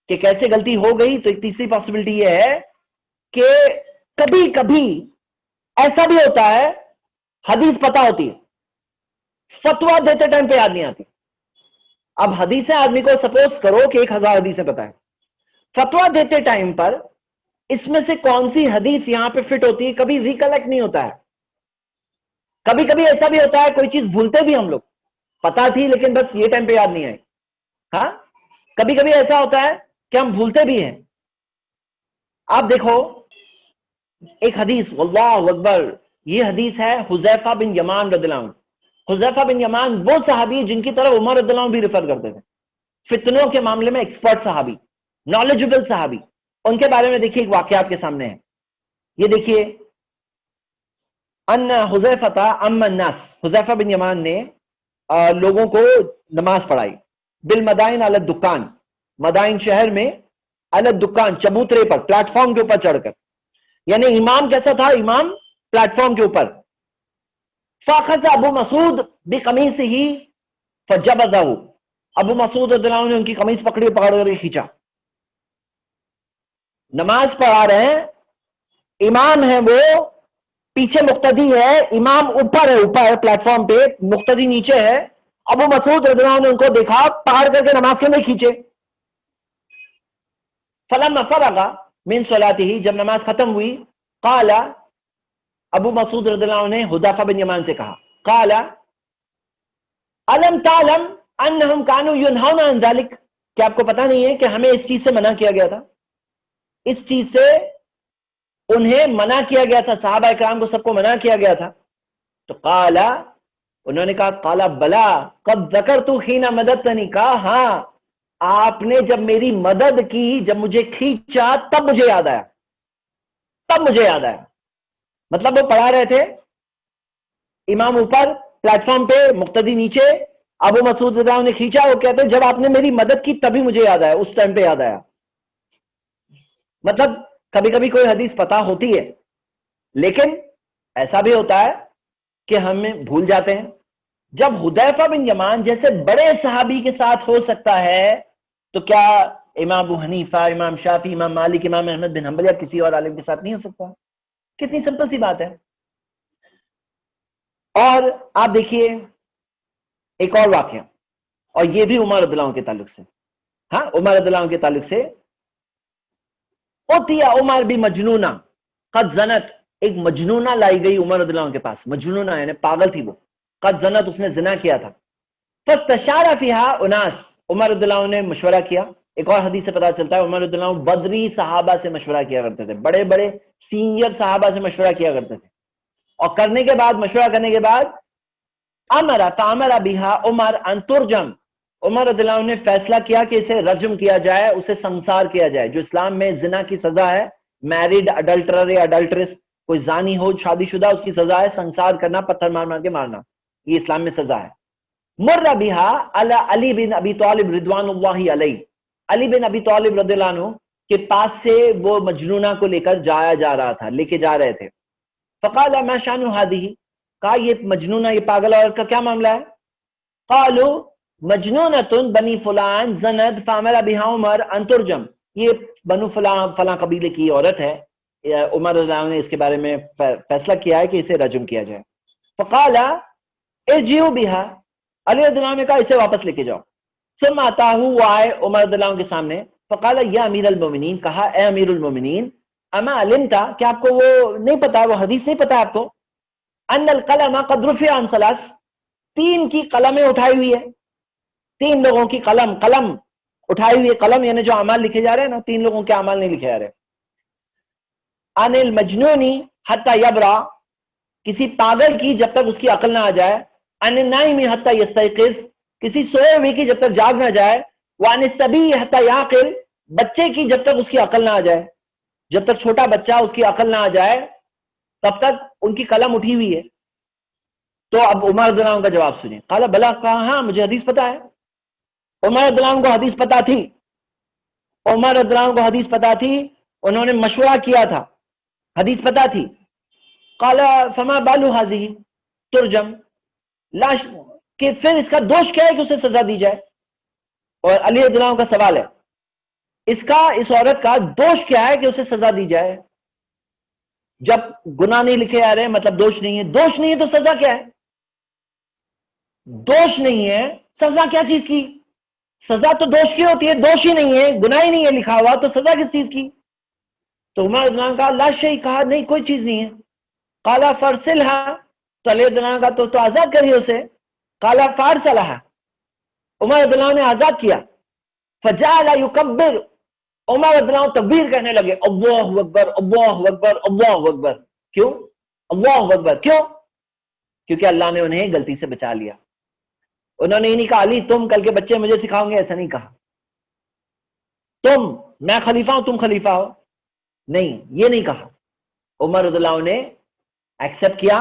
کہ کیسے غلطی ہو گئی. تو ایک تیسری پاسبلٹی یہ ہے کہ کبھی کبھی ایسا بھی ہوتا ہے حدیث پتہ ہوتی ہے، فتویٰ دیتے ٹائم پہ یاد نہیں آتی. اب حدیثیں آدمی کو سپوز کرو کہ 1000 حدیثیں پتہ ہے، فتویٰ دیتے ٹائم پر اس میں سے کون سی حدیث یہاں پہ فٹ ہوتی ہے کبھی ریکلیکٹ نہیں ہوتا ہے. کبھی کبھی ایسا بھی ہوتا ہے کوئی چیز بھولتے بھی ہم لوگ، پتا تھی لیکن بس یہ ٹائم پہ یاد نہیں آئی. ہاں کبھی کبھی ایسا ہوتا ہے کہ ہم بھولتے بھی ہیں. آپ دیکھو ایک حدیث، واللہ اکبر، یہ حدیث ہے حذیفہ بن یمان رضی اللہ عنہ. حذیفہ بن یمان وہ صحابی جن کی طرف عمر رضی اللہ عنہ بھی ریفر کرتے تھے، فتنوں کے معاملے میں ایکسپرٹ صحابی، نالجبل صحابی. ان کے بارے میں دیکھیے ایک واقعہ آپ کے سامنے ہے. یہ دیکھیے، ان حذیفہ ام الناس، حذیفہ بن یمان نے لوگوں کو نماز پڑھائی. بالمدائن علی الدکان، مدائن شہر میں علی الدکان، چبوترے پر، پلیٹ فارم کے اوپر چڑھ کر. یعنی امام کیسا تھا؟ امام پلیٹ فارم کے اوپر. فاخذ ابو مسعود بقمیصہ فجبذہ، ابو مسعود رضی اللہ عنہ نے ان کی قمیص پکڑ کر کھینچا. نماز پڑھا رہے ہیں، امام ہے وہ پیچھے مقتدی ہے، امام اوپر ہے، اوپر پلیٹ فارم پہ، مقتدی نیچے ہے. ابو مسعود رضی اللہ عنہ نے ان کو دیکھا، پکڑ کر کے نماز کے اندر کھینچے. فلما فرغ من صلاته، جب نماز ختم ہوئی، قال، ابو مسعود رضی اللہ عنہ نے حذیفہ بن یمان سے کہا، قال الم تعلم انہم کانوا ینہون عن ذلک، کیا آپ کو پتہ نہیں ہے کہ ہمیں اس چیز سے منع کیا گیا تھا؟ اس چیز سے انہیں منع کیا گیا تھا، صحابہ اکرام کو سب کو منع کیا گیا تھا. تو قال، انہوں نے کہا، قال بلا قد ذکرت حین مددتنی، کہا ہاں آپ نے جب میری مدد کی، جب مجھے کھینچا، تب مجھے یاد آیا، تب مجھے یاد آیا. مطلب وہ پڑھا رہے تھے، امام اوپر پلیٹ فارم پہ، مقتدی نیچے، ابو مسعود رضی اللہ عنہ نے کھینچا. وہ کہتے ہیں جب آپ نے میری مدد کی تبھی مجھے یاد آیا، اس ٹائم پہ یاد آیا. مطلب کبھی کبھی کوئی حدیث پتہ ہوتی ہے لیکن ایسا بھی ہوتا ہے کہ ہمیں بھول جاتے ہیں. جب حذیفہ بن یمان جیسے بڑے صحابی کے ساتھ ہو سکتا ہے تو کیا امام ابو حنیفہ، امام شافعی، امام مالک، امام احمد بن حنبل یا کسی اور عالم کے ساتھ نہیں ہو سکتا؟ کتنی سمپل سی بات ہے. اور آپ دیکھیے ایک اور واقعہ، اور یہ بھی عمر رضی اللہ عنہ کے تعلق سے. ہاں عمر رضی اللہ عنہ کے تعلق سے، اوتیا عمر بھی مجنونہ قد زنت، ایک مجنونہ لائی گئی عمر رضی اللہ عنہ کے پاس. مجنونہ یعنی پاگل تھی وہ. قد زنت، اس نے زنا کیا تھا. فاستشار فیہا اناس، عمر رضی اللہ عنہ نے مشورہ کیا. ایک اور حدیث سے پتا چلتا ہے عمر رضی اللہ عنہ بدری صحابہ سے مشورہ کیا کرتے تھے، بڑے بڑے سینئر صحابہ سے مشورہ کیا کرتے تھے. اور کرنے کے بعد، مشورہ کرنے کے بعد، امر فامر بہا عمر ان ترجم، عمر رضی اللہ عنہ نے فیصلہ کیا کہ اسے رجم کیا جائے، اسے سنسار کیا جائے. جو اسلام میں زنا کی سزا ہے، میرڈ اڈلٹرر یا اڈلٹرس، کوئی زانی ہو، شادی شدہ، اس کی سزا ہے سنسار کرنا، پتھر مار مار کے مارنا. یہ اسلام میں سزا ہے. مر بہا علی علی بن ابی طالب رضوان اللہ علیہ، علی بن ابی طالب رضی اللہ عنہ کے پاس سے وہ مجنونہ کو لے کر جایا جا رہا تھا، لے کے جا رہے تھے. فقال ما شان هذه، کہا یہ مجنونہ، یہ پاگل عورت کا کیا معاملہ ہے؟ قالوا مجنونۃ بنی فلان زنت فامر بها عمر ان ترجم، یہ بنو فلاں قبیلے کی عورت ہے، عمر رضی اللہ عنہ نے اس کے بارے میں فیصلہ کیا ہے کہ اسے رجم کیا جائے. فقال ارجعوا بها، علی رضی اللہ عنہ نے کہا اسے واپس لے کے جاؤ. ثم اتاه، وہ آئے عمر رضی اللہ عنہ کے سامنے. فقال یا امیر المومنین، کہا اے امیر المومنین، اما علمتا، کیا آپ کو وہ نہیں پتا، وہ حدیث نہیں پتا آپ کو، ان القلم قد رفع عن ثلاث، 3 کی قلمیں اٹھائی ہوئی ہے، 3 لوگوں کی قلم اٹھائی ہوئی ہے. قلم یعنی جو اعمال لکھے جا رہے ہیں نا، 3 لوگوں کے اعمال نہیں لکھے جا رہے. عن المجنون حتی یبرا، کسی پاگل کی جب تک اس کی عقل نہ آ جائے. عن النائم حتی یستيقظ، کسی سوئے ہوئے کی جب تک جاگ نہ جائے. وَعَنِ الصَّبِيِّ حَتَّى يَعْقِلْ، بچے کی جب تک اس کی عقل نہ آ جائے، جب تک چھوٹا بچہ اس کی عقل نہ آ جائے تب تک ان کی قلم اٹھی ہوئی ہے. تو اب عمر رضی اللہ عنہ کا جواب سنیں. قال بلا، کہا ہاں مجھے حدیث پتا ہے. عمر رضی اللہ عنہ کو حدیث پتا تھی. عمر رضی اللہ عنہ کو حدیث پتا تھی، انہوں نے مشورہ کیا تھا، حدیث پتا تھی. قال فما بال هذه ترجم، لاش کہ پھر اس کا دوش کیا ہے کہ اسے سزا دی جائے. اور علی رضی اللہ عنہ کا سوال ہے، اس عورت کا دوش کیا ہے کہ اسے سزا دی جائے؟ جب گناہ نہیں لکھے آ رہے ہیں مطلب دوش نہیں ہے. دوش نہیں ہے تو سزا کیا ہے؟ دوش نہیں ہے، سزا کیا چیز کی؟ سزا تو دوش کی ہوتی ہے، دوش ہی نہیں ہے، گناہ ہی نہیں ہے لکھا ہوا، تو سزا کس چیز کی؟ تو عمر رضی اللہ عنہ کا لا شیء، کہا نہیں کوئی چیز نہیں ہے. قال فرسلها، تو علی رضی اللہ عنہ کا تو آزاد کریے اسے. قال فارسلها، عمر رضی اللہ عنہ نے آزاد کیا. فجعل يكبر، عمر رضی اللہ عنہ تکبیر کہنے لگے، اللہ اکبر اللہ اکبر اللہ اکبر. کیوں اللہ اکبر؟ کیوں؟ کیونکہ اللہ نے انہیں غلطی سے بچا لیا. انہوں نے یہ نہیں کہا علی تم کل کے بچے مجھے سکھاؤ گے، ایسا نہیں کہا. میں خلیفہ ہوں تم خلیفہ ہو، نہیں یہ نہیں کہا. عمر رضی اللہ عنہ نے ایکسپٹ کیا،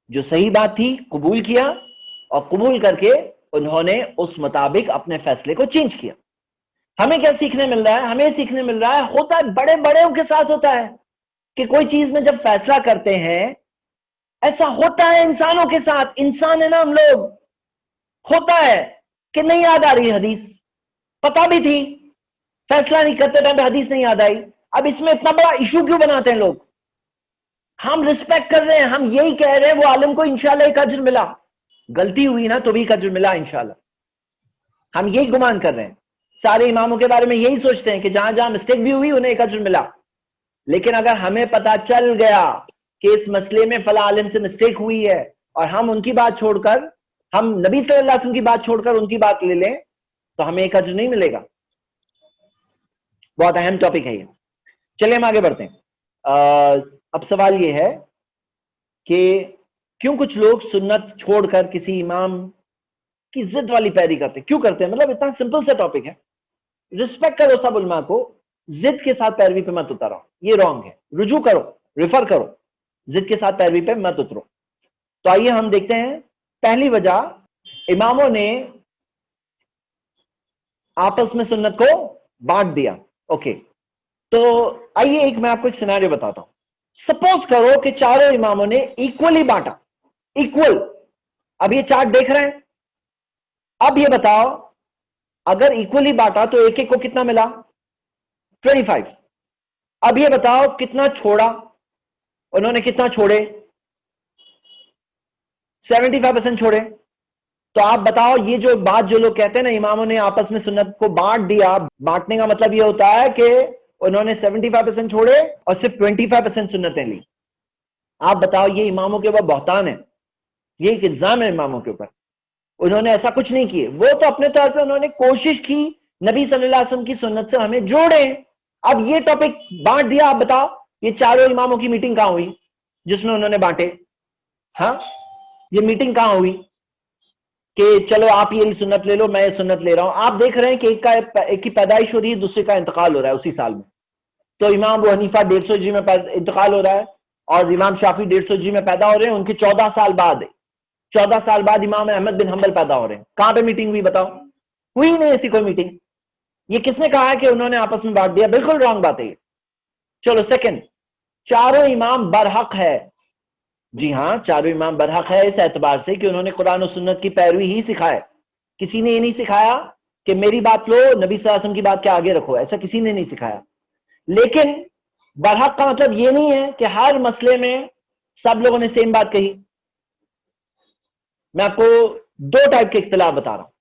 جو صحیح بات تھی قبول کیا، اور قبول کر کے انہوں نے اس مطابق اپنے فیصلے کو چینج کیا. ہمیں کیا سیکھنے مل رہا ہے؟ ہمیں سیکھنے مل رہا ہے، ہوتا ہے بڑے بڑوں کے ساتھ ہوتا ہے کہ کوئی چیز میں جب فیصلہ کرتے ہیں، ایسا ہوتا ہے انسانوں کے ساتھ، انسان ہے نا ہم لوگ، ہوتا ہے کہ نہیں یاد آ رہی حدیث، پتا بھی تھی، فیصلہ نہیں کرتے ٹائم پہ حدیث نہیں یاد آئی. اب اس میں اتنا بڑا ایشو کیوں بناتے ہیں لوگ؟ ہم رسپیکٹ کر رہے ہیں، ہم یہی کہہ رہے ہیں وہ عالم کو انشاءاللہ ایک اجر ملا، غلطی ہوئی نا تو بھی ایک اجر ملا انشاءاللہ. ہم یہی گمان کر رہے ہیں، سارے اماموں کے بارے میں یہی سوچتے ہیں کہ جہاں جہاں مسٹیک بھی ہوئی انہیں ایک اجر ملا. لیکن اگر ہمیں پتا چل گیا کہ اس مسئلے میں فلاں عالم سے مسٹیک ہوئی ہے اور ہم ان کی بات چھوڑ کر، ہم نبی صلی اللہ علیہ وسلم کی بات چھوڑ کر ان کی بات لے لیں تو ہمیں ایک اجر نہیں ملے گا. بہت اہم ٹاپک ہے یہ. چلیے ہم آگے بڑھتے ہیں. اب سوال یہ ہے کہ کیوں کچھ لوگ سنت چھوڑ کر کسی امام کی ضد والی پیروی کرتے ہیں؟ کیوں کرتے ہیں؟ مطلب اتنا سمپل سا ٹاپک ہے. رسپیکٹ کرو سب علماء کو، ضد کے ساتھ پیروی پہ مت اترو، یہ رانگ ہے. رجوع کرو، ریفر کرو، ضد کے ساتھ پیروی پہ مت اترو. تو آئیے ہم دیکھتے ہیں پہلی وجہ، اماموں نے آپس میں سنت کو بانٹ دیا. اوکے، تو آئیے ایک میں آپ کو ایک سیناریو بتاتا ہوں. سپوز کرو کہ چاروں اماموں نے ایکولی بانٹا، ایکول. اب یہ چارٹ دیکھ رہے ہیں، اب یہ بتاؤ اگر ایکولی بانٹا تو ایک ایک کو کتنا ملا؟ 25. اب یہ بتاؤ کتنا چھوڑا؟ انہوں نے کتنا چھوڑے؟ 75% چھوڑے. تو آپ بتاؤ یہ جو بات جو لوگ کہتے ہیں نا اماموں نے آپس میں سنت کو بانٹ دیا، بانٹنے کا مطلب یہ ہوتا ہے کہ انہوں نے 75% چھوڑے اور صرف 25% سنتیں لی. آپ بتاؤ یہ اماموں کے اوپر بہتان ہے، یہ ایک الزام ہے اماموں کے اوپر. انہوں نے ایسا کچھ نہیں کیے، وہ تو اپنے طور پہ انہوں نے کوشش کی نبی صلی اللہ علیہ وسلم کی سنت سے ہمیں جوڑیں. اب یہ ٹاپک بانٹ دیا، آپ بتاؤ یہ چاروں اماموں کی میٹنگ کہاں ہوئی جس میں انہوں نے بانٹے؟ ہاں، یہ میٹنگ کہاں ہوئی کہ چلو آپ یہ سنت لے لو میں یہ سنت لے رہا ہوں؟ آپ دیکھ رہے ہیں کہ ایک کی پیدائش ہو رہی ہے، دوسرے کا انتقال ہو رہا ہے اسی سال میں. تو امام ابو حنیفہ 150 میں انتقال ہو رہا ہے اور امام شافعی 150 میں پیدا ہو رہے ہیں. ان کے 14 سال بعد امام احمد بن حنبل پیدا ہو رہے ہیں. کہاں پہ میٹنگ ہوئی بتاؤ؟ ہوئی نہیں ایسی کوئی میٹنگ. یہ کس نے کہا ہے کہ انہوں نے آپس میں بانٹ دیا؟ بالکل رانگ بات ہے یہ. چلو سیکنڈ، چاروں امام برحق ہے. جی ہاں، چاروں امام برحق ہے اس اعتبار سے کہ انہوں نے قرآن و سنت کی پیروی ہی سکھائے. کسی نے یہ نہیں سکھایا کہ میری بات لو نبی صلی اللہ علیہ وسلم کی بات کے آگے رکھو، ایسا کسی نے نہیں سکھایا. لیکن برحق کا مطلب یہ نہیں ہے کہ ہر مسئلے میں سب لوگوں نے سیم بات کہی. میں آپ کو 2 ٹائپ کے اختلاف بتا رہا ہوں.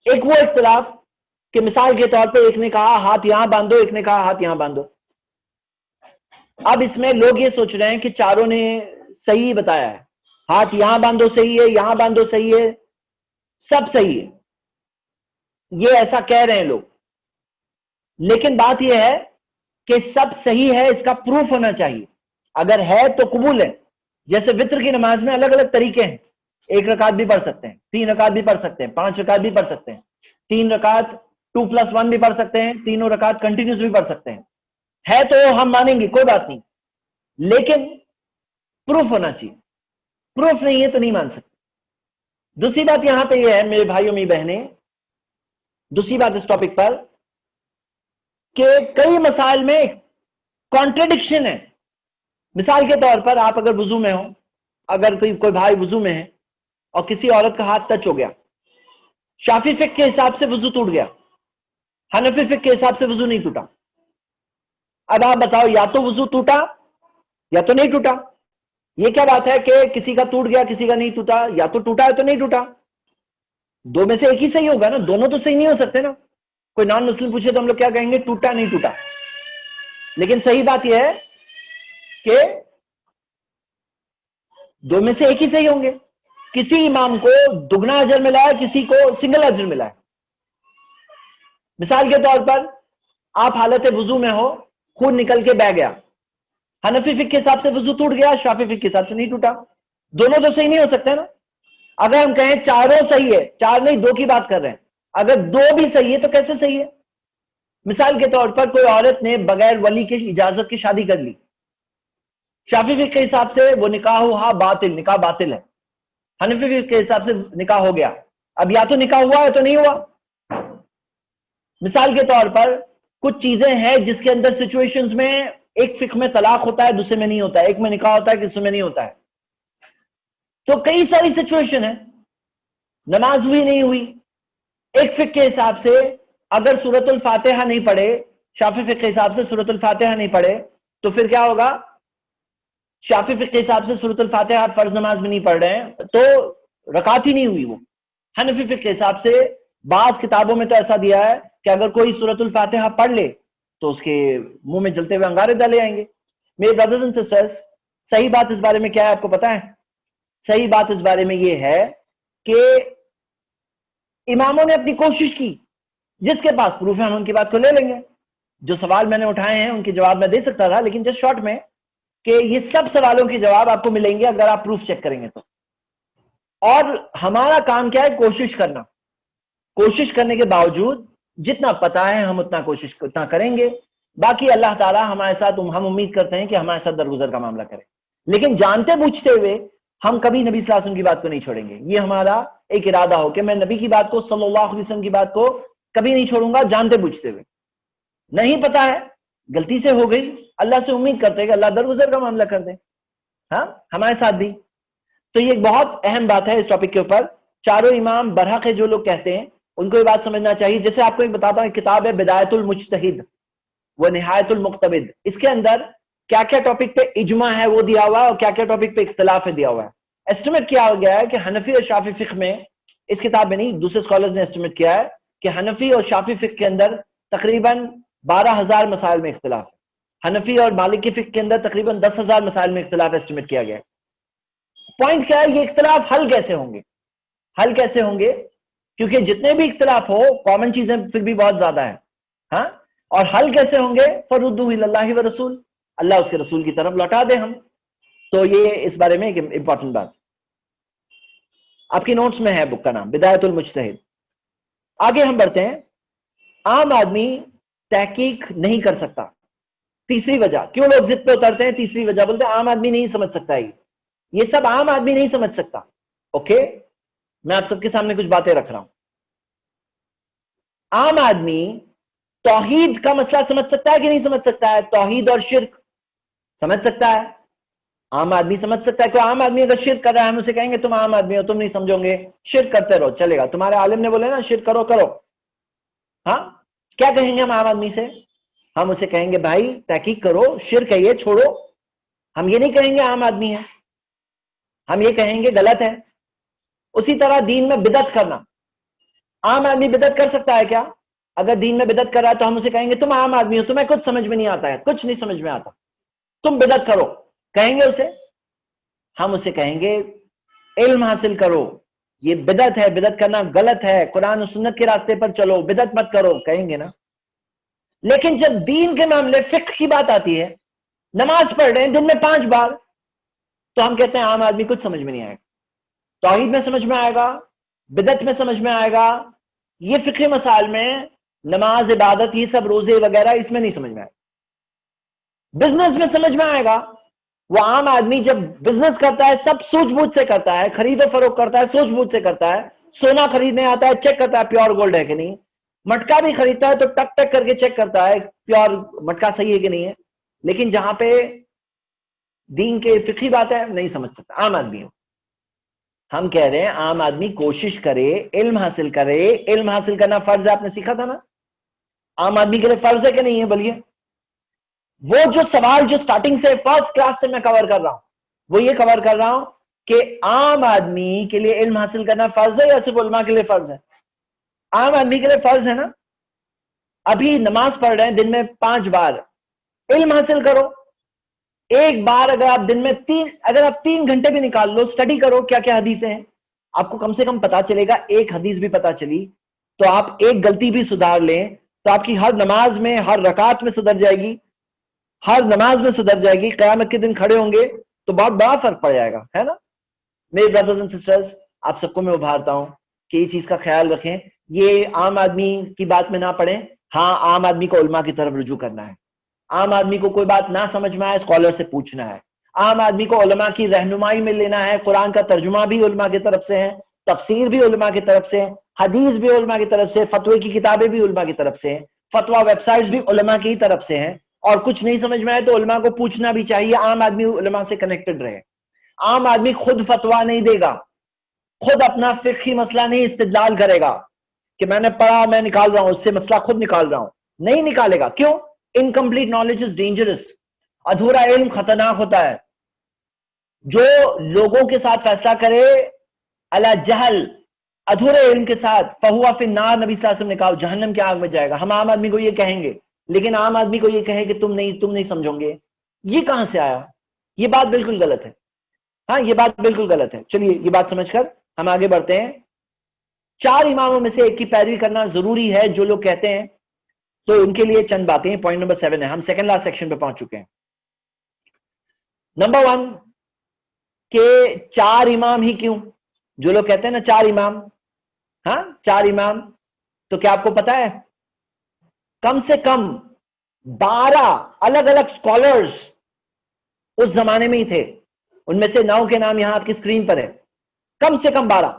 ایک وہ اختلاف کہ مثال کے طور پہ ایک نے کہا ہاتھ یہاں باندھو، ایک نے کہا ہاتھ یہاں باندھو. اب اس میں لوگ یہ سوچ رہے ہیں کہ چاروں نے صحیح بتایا ہے، ہاتھ یہاں باندھو صحیح ہے، یہاں باندھو صحیح ہے، سب صحیح ہے، یہ ایسا کہہ رہے ہیں لوگ. لیکن بات یہ ہے کہ سب صحیح ہے اس کا پروف ہونا چاہیے. اگر ہے تو قبول ہے. جیسے وتر کی نماز میں الگ الگ طریقے ہیں، 1 رکعت بھی پڑھ سکتے ہیں، 3 رکعت بھی پڑھ سکتے ہیں، 5 رکعت بھی پڑھ سکتے ہیں. 3 رکعت 2+1 بھی پڑھ سکتے ہیں, تینوں رکعت کنٹینیوس بھی پڑھ سکتے ہیں, ہے تو ہم مانیں گے, کوئی بات نہیں, لیکن پروف ہونا چاہیے, پروف نہیں ہے تو نہیں مان سکتے. دوسری بات یہاں پہ یہ ہے میرے بھائیوں میری بہنیں, دوسری بات اس ٹاپک پر کہ کئی مسائل میں کانٹرڈکشن ہے. مثال کے طور پر آپ اگر وضو میں ہو, اگر کوئی بھائی وضو میں ہے اور کسی عورت کا ہاتھ ٹچ ہو گیا, شافعی فقہ کے حساب سے وضو ٹوٹ گیا, حنفی فقہ کے حساب سے وضو نہیں ٹوٹا. اب آپ بتاؤ, یا تو وضو ٹوٹا یا تو نہیں ٹوٹا. یہ کیا بات ہے کہ کسی کا ٹوٹ گیا کسی کا نہیں ٹوٹا, یا تو ٹوٹا ہے تو نہیں ٹوٹا, دو میں سے ایک ہی صحیح ہوگا نا, دونوں تو صحیح نہیں ہو سکتے نا. کوئی نان مسلم پوچھے تو ہم لوگ کیا کہیں گے, ٹوٹا نہیں ٹوٹا. لیکن صحیح بات یہ ہے کہ دو میں سے ایک ہی صحیح ہوں گے. کسی امام کو دگنا اجر ملا ہے, کسی کو سنگل اجر ملا ہے. مثال کے طور پر آپ حالت وضو میں ہو, خون نکل کے بہ گیا, حنفی فقہ کے حساب سے وضو ٹوٹ گیا, شافعی فقہ کے حساب سے نہیں ٹوٹا. دونوں تو صحیح نہیں ہو سکتے نا. اگر ہم کہیں چاروں صحیح ہے, چار نہیں دو کی بات کر رہے ہیں, اگر دو بھی صحیح ہے تو کیسے صحیح ہے؟ مثال کے طور پر کوئی عورت نے بغیر ولی کی اجازت کی شادی کر لی, شافعی فقہ کے حساب سے وہ نکاح ہوا باطل, نکاح باطل ہے. حنفی فقہ کے حساب سے نکاح ہو گیا. اب یا تو نکاح ہوا ہے تو نہیں ہوا. مثال کے طور پر کچھ چیزیں ہیں جس کے اندر سچویشنز میں ایک فقہ میں طلاق ہوتا ہے دوسرے میں نہیں ہوتا ہے, ایک میں نکاح ہوتا ہے دوسرے میں نہیں ہوتا ہے. تو کئی ساری سچویشن ہے. نماز ہوئی نہیں ہوئی, ایک فقہ کے حساب سے اگر سورۃ الفاتحہ نہیں پڑھے, شافعی فقہ کے حساب سے سورۃ الفاتحہ نہیں پڑھے تو پھر کیا ہوگا؟ شافعی فقہ کے حساب سے سورۃ الفاتحہ فرض نماز میں نہیں پڑھ رہے ہیں تو رکعت ہی نہیں ہوئی وہ. حنفی فقہ کے حساب سے بعض کتابوں میں تو ایسا دیا ہے کہ اگر کوئی سورۃ الفاتحہ پڑھ لے تو اس کے منہ میں جلتے ہوئے انگارے ڈالے آئیں گے. میرے برادرز اینڈ سسٹرز, صحیح بات اس بارے میں کیا ہے آپ کو پتا ہے؟ صحیح بات اس بارے میں یہ ہے کہ اماموں نے اپنی کوشش کی, جس کے پاس پروف ہے ہم ان کی بات کو لے لیں گے. جو سوال میں نے اٹھائے ہیں ان کے جواب میں دے سکتا تھا, لیکن جسٹ شارٹ میں کہ یہ سب سوالوں کے جواب آپ کو ملیں گے اگر آپ پروف چیک کریں گے تو. اور ہمارا کام کیا ہے؟ کوشش کرنا. کوشش کرنے کے باوجود جتنا پتا ہے ہم اتنا کریں گے. باقی اللہ تعالیٰ ہمارے ساتھ, ہم امید کرتے ہیں کہ ہمارے ساتھ درگزر کا معاملہ کرے, لیکن جانتے بوجھتے ہوئے ہم کبھی نبی صلی اللہ علیہ وسلم کی بات کو نہیں چھوڑیں گے. یہ ہمارا ایک ارادہ ہو کہ میں نبی کی بات کو, صلی اللہ علیہ وسلم کی بات کو کبھی نہیں چھوڑوں گا, جانتے بوجھتے ہوئے. نہیں پتا ہے, غلطی سے ہو گئی, اللہ سے امید کرتے ہیں کہ اللہ درگزر کا معاملہ کر دے. ہاں, ہمارے ساتھ بھی. تو یہ ایک بہت اہم بات ہے اس ٹاپک کے اوپر. چاروں امام برحق ہے جو لوگ کہتے ہیں, ان کو یہ بات سمجھنا چاہیے. جیسے آپ کو ایک بتاتا ہوں, کتاب ہے بدایت المجتہد و نہایت المقتبد. اس کے اندر کیا کیا ٹاپک پہ اجماع ہے وہ دیا ہوا ہے, اور کیا کیا ٹاپک پہ اختلاف ہے دیا ہوا ہے. ایسٹیمیٹ کیا گیا ہے کہ حنفی اور شافعی فقہ میں, اس کتاب میں نہیں دوسرے اسکالرز نے ایسٹیمیٹ کیا ہے کہ حنفی اور شافعی فقہ کے اندر تقریباً 12,000 مسائل میں اختلاف ہے. حنفی اور مالکی فقہ کے اندر تقریباً 10,000 مسائل میں اختلاف ایسٹیمیٹ کیا گیا ہے. پوائنٹ کیا ہے؟ یہ اختلاف حل کیسے ہوں گے؟ حل کیسے ہوں گے؟ کیونکہ جتنے بھی اختلاف ہو, کامن چیزیں پھر بھی بہت زیادہ ہیں. ہاں, اور حل کیسے ہوں گے؟ فردوہ الی اللہ ورسول, اللہ اس کے رسول کی طرف لوٹا دیں ہم. تو یہ اس بارے میں ایک امپورٹنٹ بات آپ کی نوٹس میں ہے, بک کا نام بدایت المجتہد. آگے ہم بڑھتے ہیں. عام آدمی تحقیق نہیں کر سکتا. تیسری وجہ کیوں لوگ ضد پہ اترتے ہیں, تیسری وجہ بولتے ہیں عام آدمی نہیں سمجھ سکتا. یہ سب عام آدمی نہیں سمجھ سکتا. اوکے, میں آپ سب کے سامنے کچھ باتیں رکھ رہا ہوں. عام آدمی توحید کا مسئلہ سمجھ سکتا ہے کہ نہیں سمجھ سکتا ہے؟ توحید اور شرک سمجھ سکتا ہے. عام آدمی سمجھ سکتا ہے. کوئی عام آدمی اگر شرک کر رہا ہے, ہم اسے کہیں گے تم عام آدمی ہو, تم نہیں سمجھو گے, شرک کرتے رہو, چلے گا. تمہارے عالم نے بولے نا شرک کرو کرو. ہاں, کیا کہیں گے ہم عام آدمی سے؟ ہم اسے کہیں گے بھائی تحقیق کرو, شرک ہے یہ, چھوڑو. ہم یہ نہیں کہیں گے عام آدمی ہے, ہم یہ کہیں گے غلط ہے. اسی طرح دین میں بدعت کرنا, عام آدمی بدعت کر سکتا ہے کیا؟ اگر دین میں بدعت کر رہا ہے تو ہم اسے کہیں گے تم عام آدمی ہو, تمہیں کچھ سمجھ میں نہیں آتا ہے, کچھ نہیں سمجھ میں آتا, تم بدعت کرو. کہیں گے اسے؟ ہم اسے کہیں گے علم حاصل کرو, یہ بدعت ہے, بدعت کرنا غلط ہے, قرآن و سنت کے راستے پر چلو, بدعت مت کرو, کہیں گے نا. لیکن جب دین کے معاملے فقہ کی بات آتی ہے, نماز پڑھ رہے ہیں دن میں 5 بار, تو ہم کہتے ہیں عام آدمی کچھ سمجھ میں نہیں آئے گا. توحید میں سمجھ میں آئے گا, بدعت میں سمجھ میں آئے گا, یہ فقہی مسائل میں نماز عبادت یہ سب روزے وغیرہ اس میں نہیں سمجھ میں آئے. بزنس میں سمجھ میں آئے گا. وہ عام آدمی جب بزنس کرتا ہے سب سوچ بوجھ سے کرتا ہے, خرید و فروخت کرتا ہے سوچ بوجھ سے کرتا ہے. سونا خریدنے آتا ہے چیک کرتا ہے پیور گولڈ ہے کہ نہیں. مٹکا بھی خریدتا ہے تو ٹک ٹک کر کے چیک کرتا ہے پیور مٹکا صحیح ہے کہ نہیں ہے. لیکن جہاں پہ دین کے فقہی بات ہے نہیں سمجھ سکتا عام آدمی. ہم کہہ رہے ہیں عام آدمی کوشش کرے, علم حاصل کرے. علم حاصل کرنا فرض ہے, آپ نے سیکھا تھا نا. عام آدمی کے لیے فرض ہے کہ نہیں ہے بولیے. وہ جو سوال جو سٹارٹنگ سے فرسٹ کلاس سے میں کور کر رہا ہوں وہ یہ کور کر رہا ہوں کہ عام آدمی کے لیے علم حاصل کرنا فرض ہے یا صرف علماء کے لیے فرض ہے؟ عام آدمی کے لیے فرض ہے نا. ابھی نماز پڑھ رہے ہیں دن میں 5 بار, علم حاصل کرو. ایک بار اگر آپ دن میں اگر آپ 3 گھنٹے بھی نکال لو, اسٹڈی کرو کیا کیا حدیثیں ہیں, آپ کو کم سے کم پتا چلے گا. ایک حدیث بھی پتا چلی تو آپ ایک غلطی بھی سدھار لیں تو آپ کی ہر نماز میں ہر رکعت میں سدھر جائے گی, ہر نماز میں سدھر جائے گی. قیامت کے دن کھڑے ہوں گے تو بہت بڑا فرق پڑ جائے گا, ہے نا. میرے بردرز اینڈ سسٹرز, آپ سب کو میں ابھارتا ہوں کہ یہ چیز کا خیال رکھیں. یہ عام آدمی کی بات میں نہ پڑیں. ہاں عام آدمی کو علماء کی طرف رجوع کرنا ہے. عام آدمی کو کوئی بات نہ سمجھ میں آئے اسکالر سے پوچھنا ہے. عام آدمی کو علماء کی رہنمائی میں لینا ہے. قرآن کا ترجمہ بھی علماء کی طرف سے ہے, تفسیر بھی علماء کی طرف سے, حدیث بھی علماء کی طرف سے, فتوے کی کتابیں بھی علماء کی طرف سے, فتویٰ ویب سائٹس بھی علماء کی طرف سے ہیں. اور کچھ نہیں سمجھ میں آئے تو علماء کو پوچھنا بھی چاہیے. عام آدمی علماء سے کنیکٹڈ رہے. عام آدمی خود فتویٰ نہیں دے گا, خود اپنا فقہی مسئلہ نہیں استدلال کرے گا کہ میں نے پڑھا میں نکال رہا ہوں, اس سے مسئلہ خود نکال رہا ہوں. نہیں نکالے گا. کیوں؟ Incomplete knowledge is dangerous. ادھورا علم خطرناک ہوتا ہے. جو لوگوں کے ساتھ فیصلہ کرے علی جہل, ادھورے علم کے ساتھ, فہوا فی النار, نبی صلی اللہ علیہ وسلم نے کہا جہنم کی آگ میں جائے گا. ہم عام آدمی کو یہ کہیں گے, لیکن عام آدمی کو یہ کہیں کہ تم نہیں سمجھو گے. یہ کہاں سے آیا؟ یہ بات بالکل غلط ہے. ہاں یہ بات بالکل غلط ہے. چلیے یہ بات سمجھ کر ہم آگے بڑھتے ہیں. 4 اماموں میں سے ایک کی پیروی کرنا ضروری ہے جو لوگ کہتے ہیں, تو ان کے لیے چند باتیں. پوائنٹ نمبر 7 ہے, ہم سیکنڈ لاسٹ سیکشن پہ پہنچ چکے ہیں. نمبر 1 کہ 4 امام ہی کیوں؟ جو لوگ کہتے ہیں نا 4 امام, ہاں 4 امام, تو کیا آپ کو پتا ہے کم سے کم 12 الگ الگ اسکالرز اس زمانے میں ہی تھے. ان میں سے 9 کے نام یہاں آپ کی اسکرین پر ہے. کم سے کم 12.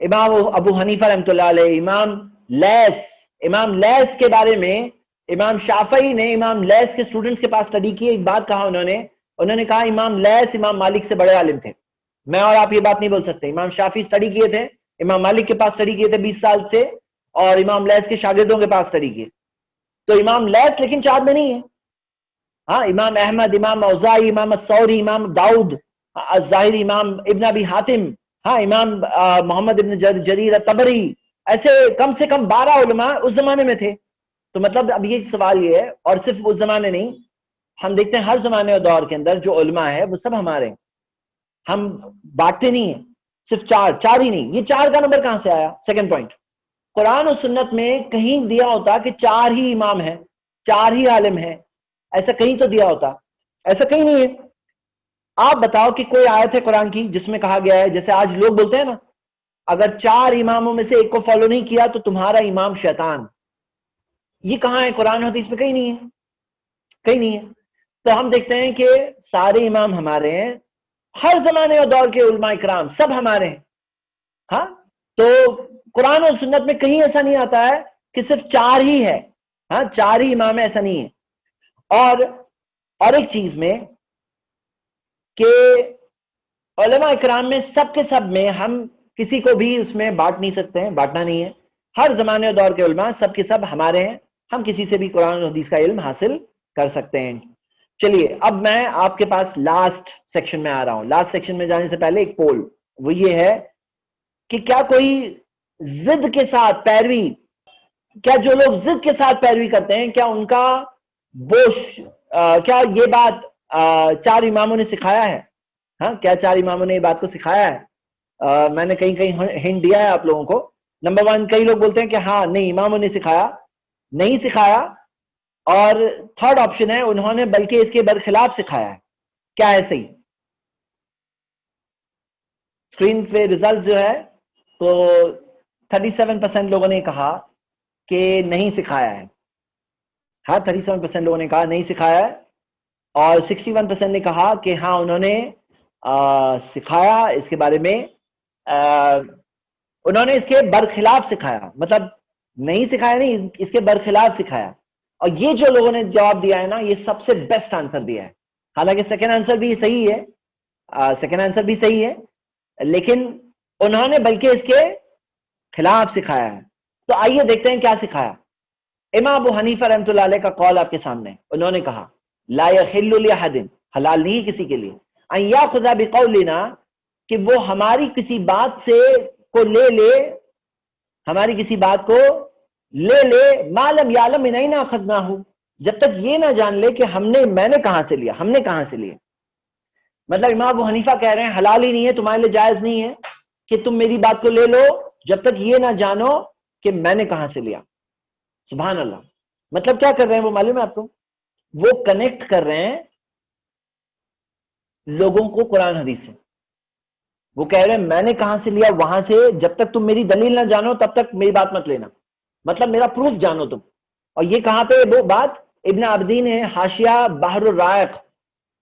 امام ابو حنیفہ رحمۃ اللہ علیہ, امام لیث کے بارے میں امام شافعی نے امام لیث کے اسٹوڈنٹس کے پاس اسٹڈی کی. ایک بات کہا انہوں نے کہا امام لیث امام مالک سے بڑے عالم تھے. میں اور آپ یہ بات نہیں بول سکتے. امام شافعی اسٹڈی کیے تھے, امام مالک کے پاس اسٹڈی کیے تھے 20 سال سے, اور امام لیث کے شاگردوں کے پاس اسٹڈی کیے. تو امام لیث لیکن 4 میں نہیں ہے. ہاں امام احمد, امام اوزاعی, امام الثوری, امام داؤد الظاہری, امام ابن ابی حاتم, ہاں امام محمد ابن جریر الطبری, ایسے کم سے کم 12 علماء اس زمانے میں تھے. تو مطلب اب یہ سوال یہ ہے, اور صرف اس زمانے نہیں, ہم دیکھتے ہیں ہر زمانے اور دور کے اندر جو علماء ہے وہ سب ہمارے ہیں. ہم بانٹتے نہیں ہیں. صرف 4 ہی نہیں. یہ 4 کا نمبر کہاں سے آیا؟ سیکنڈ پوائنٹ, قرآن و سنت میں کہیں دیا ہوتا کہ 4 ہی امام ہیں, 4 ہی عالم ہیں, ایسا کہیں تو دیا ہوتا؟ ایسا کہیں نہیں ہے. آپ بتاؤ کہ کوئی آیت ہے قرآن کی جس میں کہا گیا ہے, جیسے آج لوگ بولتے ہیں نا اگر 4 اماموں میں سے ایک کو فالو نہیں کیا تو تمہارا امام شیطان. یہ کہاں ہے قرآن حدیث میں؟ کہیں نہیں ہے, کہیں نہیں ہے. تو ہم دیکھتے ہیں کہ سارے امام ہمارے ہیں, ہر زمانے اور دور کے علماء کرام سب ہمارے ہیں. ہاں تو قرآن اور سنت میں کہیں ایسا نہیں آتا ہے کہ صرف 4 ہی ہے, ہاں 4 ہی امام ہے, ایسا نہیں ہے. اور ایک چیز میں کہ علماء کرام میں سب کے سب میں ہم کسی کو بھی اس میں بانٹ نہیں سکتے ہیں, بانٹنا نہیں ہے. ہر زمانے اور دور کے علماء سب کے سب ہمارے ہیں, ہم کسی سے بھی قرآن و حدیث کا علم حاصل کر سکتے ہیں. چلیے اب میں آپ کے پاس لاسٹ سیکشن میں آ رہا ہوں. لاسٹ سیکشن میں جانے سے پہلے ایک پول, وہ یہ ہے کہ کیا کوئی ضد کے ساتھ پیروی, کیا جو لوگ ضد کے ساتھ پیروی کرتے ہیں کیا ان کا کیا یہ بات 4 اماموں نے سکھایا ہے؟ ہاں کیا 4 اماموں نے یہ بات کو سکھایا ہے؟ میں نے کہیں ہنٹ دیا ہے آپ لوگوں کو. نمبر 1 کئی لوگ بولتے ہیں کہ ہاں نہیں اماموں نے سکھایا, نہیں سکھایا. اور تھرڈ آپشن ہے انہوں نے بلکہ اس کے برخلاف سکھایا ہے. کیا ہے صحیح؟ اسکرین پہ ریزلٹ جو ہے تو 37% لوگوں نے کہا کہ نہیں سکھایا ہے. ہاں 37% لوگوں نے کہا نہیں سکھایا ہے، اور 61% نے کہا کہ ہاں انہوں نے سکھایا. اس کے بارے میں انہوں نے اس کے برخلاف سکھایا، مطلب نہیں سکھایا نہیں، اس کے برخلاف سکھایا. اور یہ جو لوگوں نے جواب دیا ہے نا، یہ سب سے بیسٹ آنسر دیا ہے. حالانکہ سیکنڈ آنسر بھی صحیح ہے، سیکنڈ آنسر بھی صحیح ہے، لیکن انہوں نے بلکہ اس کے خلاف سکھایا ہے. تو آئیے دیکھتے ہیں کیا سکھایا. امام ابو حنیفہ رحمۃ اللہ علیہ کا قول آپ کے سامنے. انہوں نے کہا لا یحل لأحد، حلال نہیں کسی کے لیے، ان یاخذ بقولنا، کہ وہ ہماری کسی بات سے کو لے لے، ہماری کسی بات کو لے لے، ما لم یعلم من این اخذناہ، جب تک یہ نہ جان لے کہ میں نے کہاں سے لیا، ہم نے کہاں سے لیا. مطلب امام ابو حنیفہ کہہ رہے ہیں حلال ہی نہیں ہے، تمہارے لیے جائز نہیں ہے کہ تم میری بات کو لے لو جب تک یہ نہ جانو کہ میں نے کہاں سے لیا. سبحان اللہ. مطلب کیا کر رہے ہیں وہ معلوم ہے آپ کو؟ وہ کنیکٹ کر رہے ہیں لوگوں کو قرآن حدیث سے. وہ کہہ رہے ہیں میں نے کہاں سے لیا، وہاں سے، جب تک تم میری دلیل نہ جانو تب تک میری بات مت لینا، مطلب میرا پروف جانو تم. اور یہ کہاں پہ وہ بات ابن عابدین ہے، حاشیہ بحر الرائق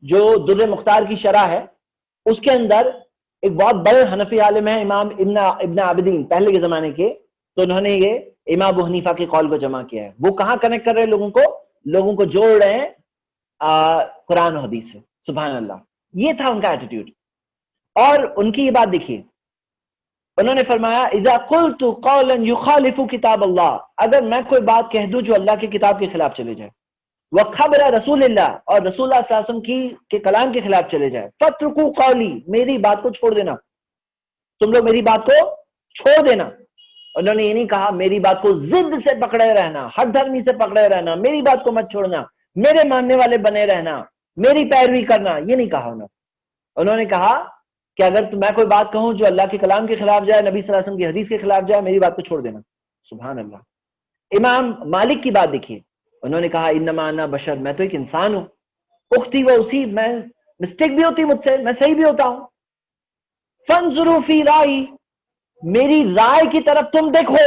جو در مختار کی شرح ہے، اس کے اندر ایک بہت بڑے حنفی عالم ہیں امام ابن عابدین پہلے کے زمانے کے، تو انہوں نے یہ امام ابو حنیفہ کے قول کو جمع کیا ہے. وہ کہاں کنیکٹ کر رہے ہیں لوگوں کو جوڑ رہے ہیں قرآن و حدیث سے. سبحان اللہ. یہ تھا ان کا ایٹیٹیوڈ. اور ان کی یہ بات دیکھیے، انہوں نے فرمایا اذا قلت قولا یخالف کتاب اللہ، اگر میں کوئی بات کہہ دوں جو اللہ کی کتاب کے خلاف چلے جائے، وخبر رسول اللہ، اور رسول اللہ صلی اللہ علیہ وسلم کے کلام کے خلاف چلے جائے، فترکوا قولی، میری بات کو چھوڑ دینا، تم لوگ میری بات کو چھوڑ دینا. انہوں نے یہ نہیں کہا میری بات کو ضد سے پکڑے رہنا، ہر دھرمی سے پکڑے رہنا، میری بات کو مت چھوڑنا، میرے ماننے والے بنے رہنا، میری پیروی کرنا، یہ نہیں کہا انہوں نے کہا کہ اگر میں کوئی بات کہوں جو اللہ کے کلام کے خلاف جائے، نبی صلی اللہ علیہ وسلم کی حدیث کے خلاف جائے، میری بات کو چھوڑ دینا. سبحان اللہ. امام مالک کی بات دیکھیے، انہوں نے کہا انما انا بشر، میں تو ایک انسان ہوں، اختی و اسی، میں مسٹیک بھی ہوتی مجھ سے، میں صحیح بھی ہوتا ہوں. فانظروا فی رائی، میری رائے کی طرف تم دیکھو.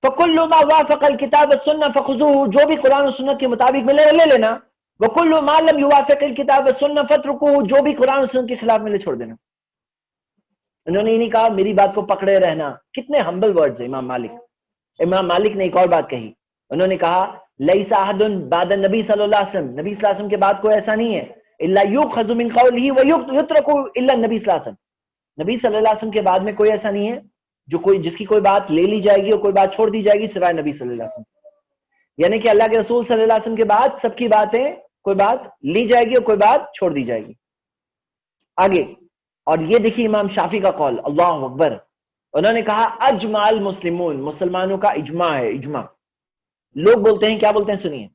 فکل ما وافق الکتاب والسنہ فخذوہ، جو بھی قرآن و سنت کے مطابق ملے لے لینا. وکل ما لم یوافق الکتاب والسنہ فترکوہ، جو بھی قرآن و سنت کے خلاف ملے چھوڑ دینا. انہوں نے یہ نہیں کہا میری بات کو پکڑے رہنا. کتنے ہمبل ورڈز ہیں امام مالک. امام مالک نے ایک اور بات کہی، انہوں نے کہا لیس احد بعد النبی صلی اللہ علیہ وسلم، نبی صلی اللہ علیہ وسلم کے بعد کوئی ایسا نہیں ہے، الا یؤخذ من قولہ ویترک الا النبی صلی اللہ علیہ وسلم، نبی صلی اللہ علیہ وسلم کے بعد میں کوئی ایسا نہیں ہے جس کی کوئی بات لے لی جائے گی اور کوئی بات چھوڑ دی جائے گی سوائے نبی صلی اللہ علیہ وسلم. یعنی کہ اللہ کے رسول صلی اللہ علیہ وسلم کے بعد سب کی باتیں، کوئی بات لی جائے گی اور کوئی بات چھوڑ دی جائے گی. آگے، اور یہ دیکھیے امام شافعی کا قول، اللہ اکبر. انہوں نے کہا اجمع المسلمون، مسلمانوں کا اجماع ہے. اجماع، لوگ بولتے ہیں، کیا بولتے ہیں سنیے،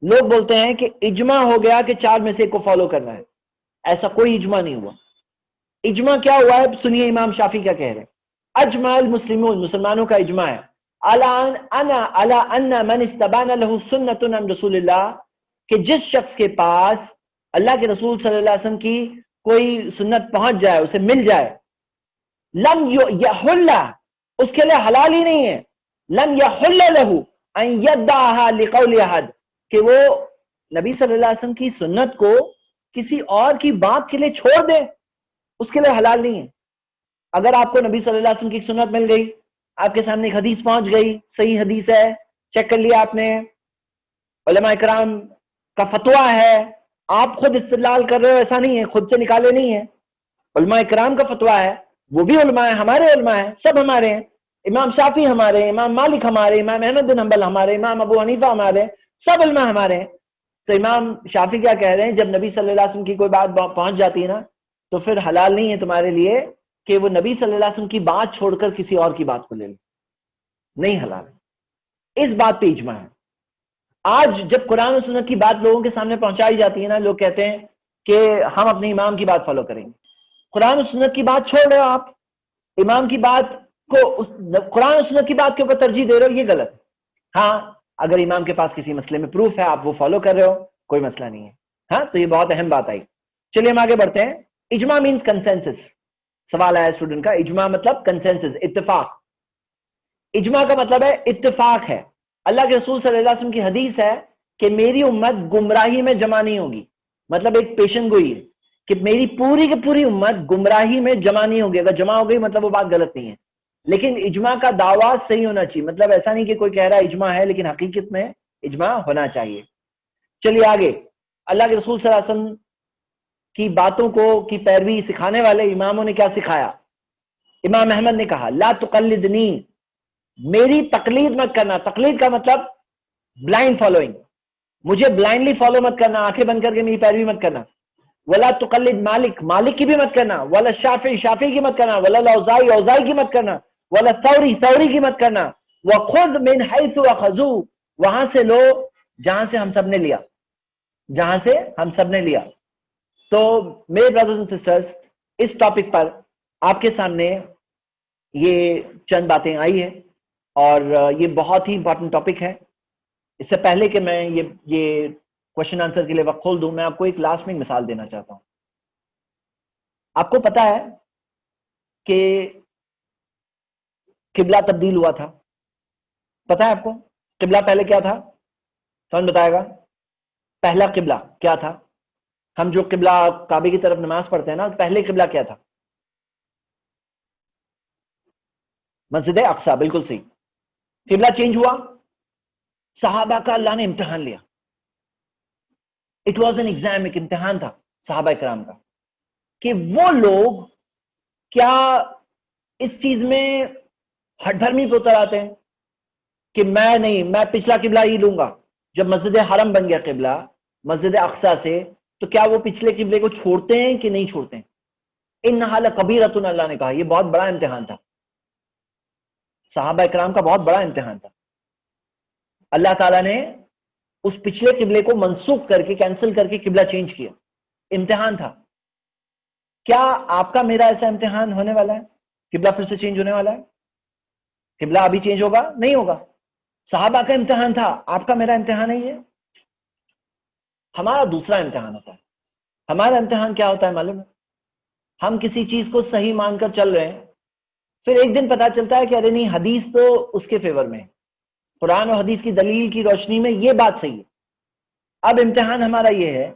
لوگ بولتے ہیں کہ اجماع ہو گیا کہ 4 میں سے ایک کو فالو کرنا ہے. ایسا کوئی اجماع نہیں ہوا. اجماع کیا ہوا ہے سنیے، امام شافعی کیا کہہ رہے ہیں. اجمع المسلمون، مسلمانوں کا اجماع ہے، علی ان من استبان له سنت عن رسول اللہ، کہ جس شخص کے پاس اللہ کے رسول صلی اللہ علیہ وسلم کی کوئی سنت پہنچ جائے، اسے مل جائے، لم یحل، اس کے لیے حلال ہی نہیں ہے، لم یحل له ان یدعها لقول احد، کہ وہ نبی صلی اللہ علیہ وسلم کی سنت کو کسی اور کی بات کے لیے چھوڑ دے، اس کے لیے حلال نہیں ہے. اگر آپ کو نبی صلی اللہ علیہ وسلم کی سنت مل گئی، آپ کے سامنے ایک حدیث پہنچ گئی، صحیح حدیث ہے، چیک کر لیا آپ نے، علماء کرام کا فتویٰ ہے، آپ خود استدلال کر رہے ہو، ایسا نہیں ہے خود سے نکالے نہیں ہے، علماء کرام کا فتویٰ ہے، وہ بھی علماء ہیں، ہمارے علماء ہیں، سب ہمارے ہیں، امام شافعی ہمارے ہیں، امام مالک ہمارے، امام احمد بن حنبل ہمارے، امام ابو حنیفہ ہمارے، سب علماء ہمارے ہیں. تو امام شافعی کیا کہہ رہے ہیں، جب نبی صلی اللہ علیہ وسلم کی کوئی بات پہنچ جاتی ہے نا، تو پھر حلال نہیں ہے تمہارے لیے کہ وہ نبی صلی اللہ علیہ وسلم کی بات چھوڑ کر کسی اور کی بات کو لے لو، نہیں حلال. اس بات پہ اجماع ہے. آج جب قرآن و سنت کی بات لوگوں کے سامنے پہنچائی جاتی ہے نا، لوگ کہتے ہیں کہ ہم اپنے امام کی بات فالو کریں گے. قرآن و سنت کی بات چھوڑ رہے ہو آپ، امام کی بات کو، قرآن و سنت کی بات کے اوپر ترجیح دے رہے ہو، یہ غلط ہے. ہاں اگر امام کے پاس کسی مسئلے میں پروف ہے، آپ وہ فالو کر رہے ہو، کوئی مسئلہ نہیں ہے. ہاں تو یہ بہت اہم بات آئی. چلیے ہم آگے بڑھتے ہیں. اجماع مینس کنسنسس. سوال آیا اسٹوڈنٹ کا، اجماع مطلب کنسنسس، اتفاق. اجماع کا مطلب ہے اتفاق ہے. اللہ کے رسول صلی اللہ علیہ وسلم کی حدیث ہے کہ میری امت گمراہی میں جمع نہیں ہوگی. مطلب ایک پیشن گوئی ہے کہ میری پوری کی پوری امت گمراہی میں جمع نہیں ہوگی. اگر جمع ہو گئی مطلب وہ بات غلط نہیں ہے, لیکن اجماع کا دعویٰ صحیح ہونا چاہیے. مطلب ایسا نہیں کہ کوئی کہہ رہا ہے اجماع ہے لیکن حقیقت میں اجماع ہونا چاہیے. چلیے آگے. اللہ کے رسول صلی اللہ علیہ وسلم کی باتوں کو کی پیروی سکھانے والے اماموں نے کیا سکھایا؟ امام احمد نے کہا لا تقلدنی, میری تقلید مت کرنا. تقلید کا مطلب بلائنڈ فالوئنگ, مجھے بلائنڈلی فالو مت کرنا, آنکھیں بند کر کے میری پیروی مت کرنا. ولا تقلد مالک, مالک کی بھی مت کرنا. ولا شافعی, شافعی کی مت کرنا. ولا الاوزاعی, اوزاعی کی مت کرنا. ولا ثوری, ثوری کی مت کرنا. وخذ من حیث اخذوا, وہاں سے لو جہاں سے ہم سب نے لیا, جہاں سے ہم سب نے لیا. تو میرے برادرز اینڈ سسٹرز, اس ٹاپک پر آپ کے سامنے یہ چند باتیں آئی ہیں اور یہ بہت ہی امپورٹنٹ ٹاپک ہے. اس سے پہلے کہ میں یہ کوشچن آنسر کے لیے وقت کھول دوں, میں آپ کو ایک لاسٹ میں مثال دینا چاہتا ہوں. آپ کو پتا ہے کہ قبلہ تبدیل ہوا تھا؟ پتا ہے آپ کو قبلہ پہلے کیا تھا؟ کون بتائے گا؟ پہلا قبلہ کیا تھا؟ ہم جو قبلہ کعبے کی طرف نماز پڑھتے ہیں نا, پہلے قبلہ کیا تھا؟ مسجد اقصی, بالکل صحیح. قبلہ چینج ہوا, صحابہ کا اللہ نے امتحان لیا. اٹ واز این ایگزام, ایک امتحان تھا صحابہ کرام کا کہ وہ لوگ کیا اس چیز میں ہٹ دھرمی پہ اتر آتے ہیں کہ میں نہیں, میں پچھلا قبلہ ہی لوں گا. جب مسجد حرم بن گیا قبلہ مسجد اقصی سے, تو کیا وہ پچھلے قبلے کو چھوڑتے ہیں کہ نہیں چھوڑتے ہیں؟ انہا لکبیرۃ, اللہ نے کہا یہ بہت بڑا امتحان تھا, صحابہ اکرام کا بہت بڑا امتحان تھا. اللہ تعالیٰ نے اس پچھلے قبلے کو منسوخ کر کے, کینسل کر کے قبلہ چینج کیا. امتحان تھا. کیا آپ کا میرا ایسا امتحان ہونے والا ہے؟ قبلہ پھر سے چینج ہونے والا ہے؟ قبلہ ابھی چینج ہوگا؟ نہیں ہوگا. صحابہ کا امتحان تھا, آپ کا میرا امتحان ہے. یہ ہمارا دوسرا امتحان ہوتا ہے. ہمارا امتحان کیا ہوتا ہے معلوم ہے؟ ہم کسی چیز کو صحیح مان کر چل رہے ہیں, پھر ایک دن پتا چلتا ہے کہ ارے نہیں, حدیث تو اس کے فیور میں ہے, قرآن اور حدیث کی دلیل کی روشنی میں یہ بات صحیح ہے. اب امتحان ہمارا یہ ہے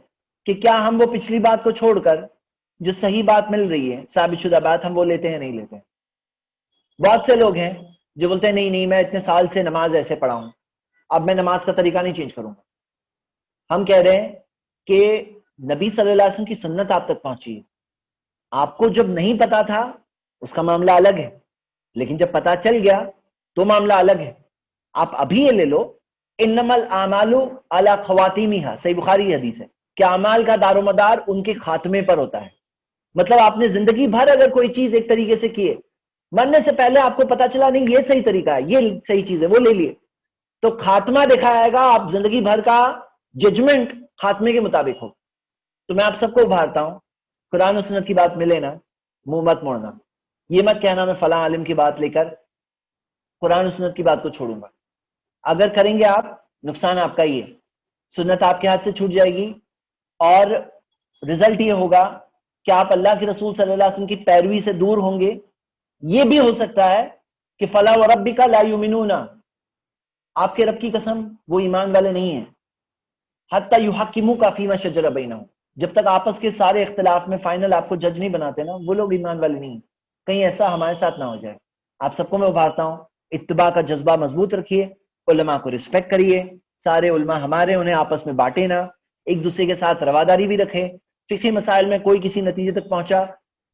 کہ کیا ہم وہ پچھلی بات کو چھوڑ کر جو صحیح بات مل رہی ہے, ثابت شدہ بات, ہم وہ لیتے ہیں نہیں لیتے ہیں. بہت سے لوگ ہیں جو بولتے ہیں نہیں میں اتنے سال سے نماز ایسے پڑھا ہوں, اب میں نماز کا طریقہ نہیں چینج کروں گا. ہم کہہ رہے ہیں کہ نبی صلی اللہ علیہ وسلم کی سنت آپ تک پہنچی ہے, آپ کو جب نہیں پتا تھا اس کا معاملہ الگ ہے, لیکن جب پتا چل گیا تو معاملہ الگ ہے. آپ ابھی یہ لے لو, انما الاعمال علی خواتیمہا, صحیح بخاری حدیث ہے کہ اعمال کا دار و مدار ان کے خاتمے پر ہوتا ہے. مطلب آپ نے زندگی بھر اگر کوئی چیز ایک طریقے سے کیے, مرنے سے پہلے آپ کو پتا چلا نہیں یہ صحیح طریقہ ہے, یہ صحیح چیز ہے, وہ لے لیے, تو خاتمہ دیکھا جائے گا, آپ زندگی بھر کا ججمنٹ خاتمے کے مطابق ہو. تو میں آپ سب کو ابھارتا ہوں, قرآن و سنت کی بات ملے نا, منہ مت موڑنا. یہ مت کہنا میں فلاں عالم کی بات لے کر قرآن و سنت کی بات کو چھوڑوں گا. اگر کریں گے آپ, نقصان آپ کا ہی ہے. سنت آپ کے ہاتھ سے چھوٹ جائے گی اور رزلٹ یہ ہوگا کہ آپ اللہ کے رسول صلی اللہ علیہ وسلم کی پیروی سے دور ہوں گے. یہ بھی ہو سکتا ہے کہ فلا وربک لا یؤمنون, آپ کے رب کی قسم وہ ایمان والے نہیں ہیں. حتی یحکموک فیما شجر بینہم, جب تک آپس کے سارے اختلاف میں فائنل آپ کو جج نہیں بناتے نا, وہ لوگ ایمان والے نہیں ہیں. کہیں ایسا ہمارے ساتھ نہ ہو جائے. آپ سب کو میں ابھارتا ہوں, اتباع کا جذبہ مضبوط رکھیے, علماء کو رسپیکٹ کریے, سارے علماء ہمارے, انہیں آپس میں بانٹے نہ, ایک دوسرے کے ساتھ رواداری بھی رکھیں. فقہی مسائل میں کوئی کسی نتیجے تک پہنچا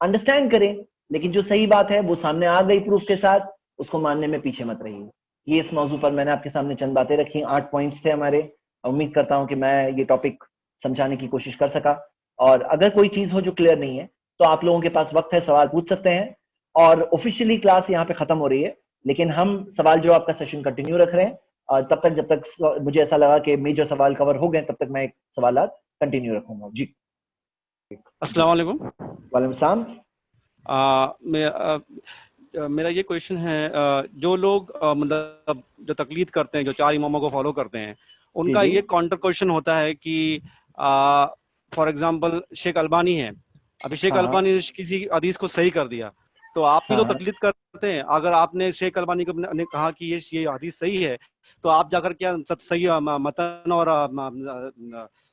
انڈرسٹینڈ کریں, لیکن جو صحیح بات ہے وہ سامنے آ گئی پروف کے ساتھ, اس کو ماننے میں پیچھے مت رہیے. یہ اس موضوع پر میں نے آپ کے سامنے چند باتیں رکھی, 8 پوائنٹس تھے ہمارے. امید کرتا ہوں کہ میں یہ ٹاپک سمجھانے کی کوشش کر سکا, اور اگر کوئی چیز ہو جو کلیئر نہیں ہے تو آپ لوگوں کے پاس وقت ہے, سوال پوچھ سکتے ہیں. اور آفیشیلی کلاس یہاں پہ ختم ہو رہی ہے, لیکن ہم سوال جواب کا سیشن کنٹینیو رکھ رہے ہیں, اور تب تک جب تک مجھے ایسا لگا کہ میجر سوال کور ہو گئے تب تک میں سوالات کنٹینیو رکھوں گا. جی السلام علیکم. وعلیکم السلام. میرا یہ کویشچن ہے, جو لوگ مطلب جو تقلید کرتے ہیں, جو 4 اماموں کو فالو کرتے ہیں, ان کا یہ کاؤنٹر کویشچن ہوتا ہے کہ فار ایگزامپل شیخ البانی ہے, ابھی شیخ البانی نے کسی حدیث کو صحیح کر دیا, تو آپ بھی تو تقلید کرتے کرتے ہیں. اگر آپ نے شیخ البانی کو نے کہا کہ یہ حدیث صحیح ہے تو آپ جا کر کیا صحیح متن اور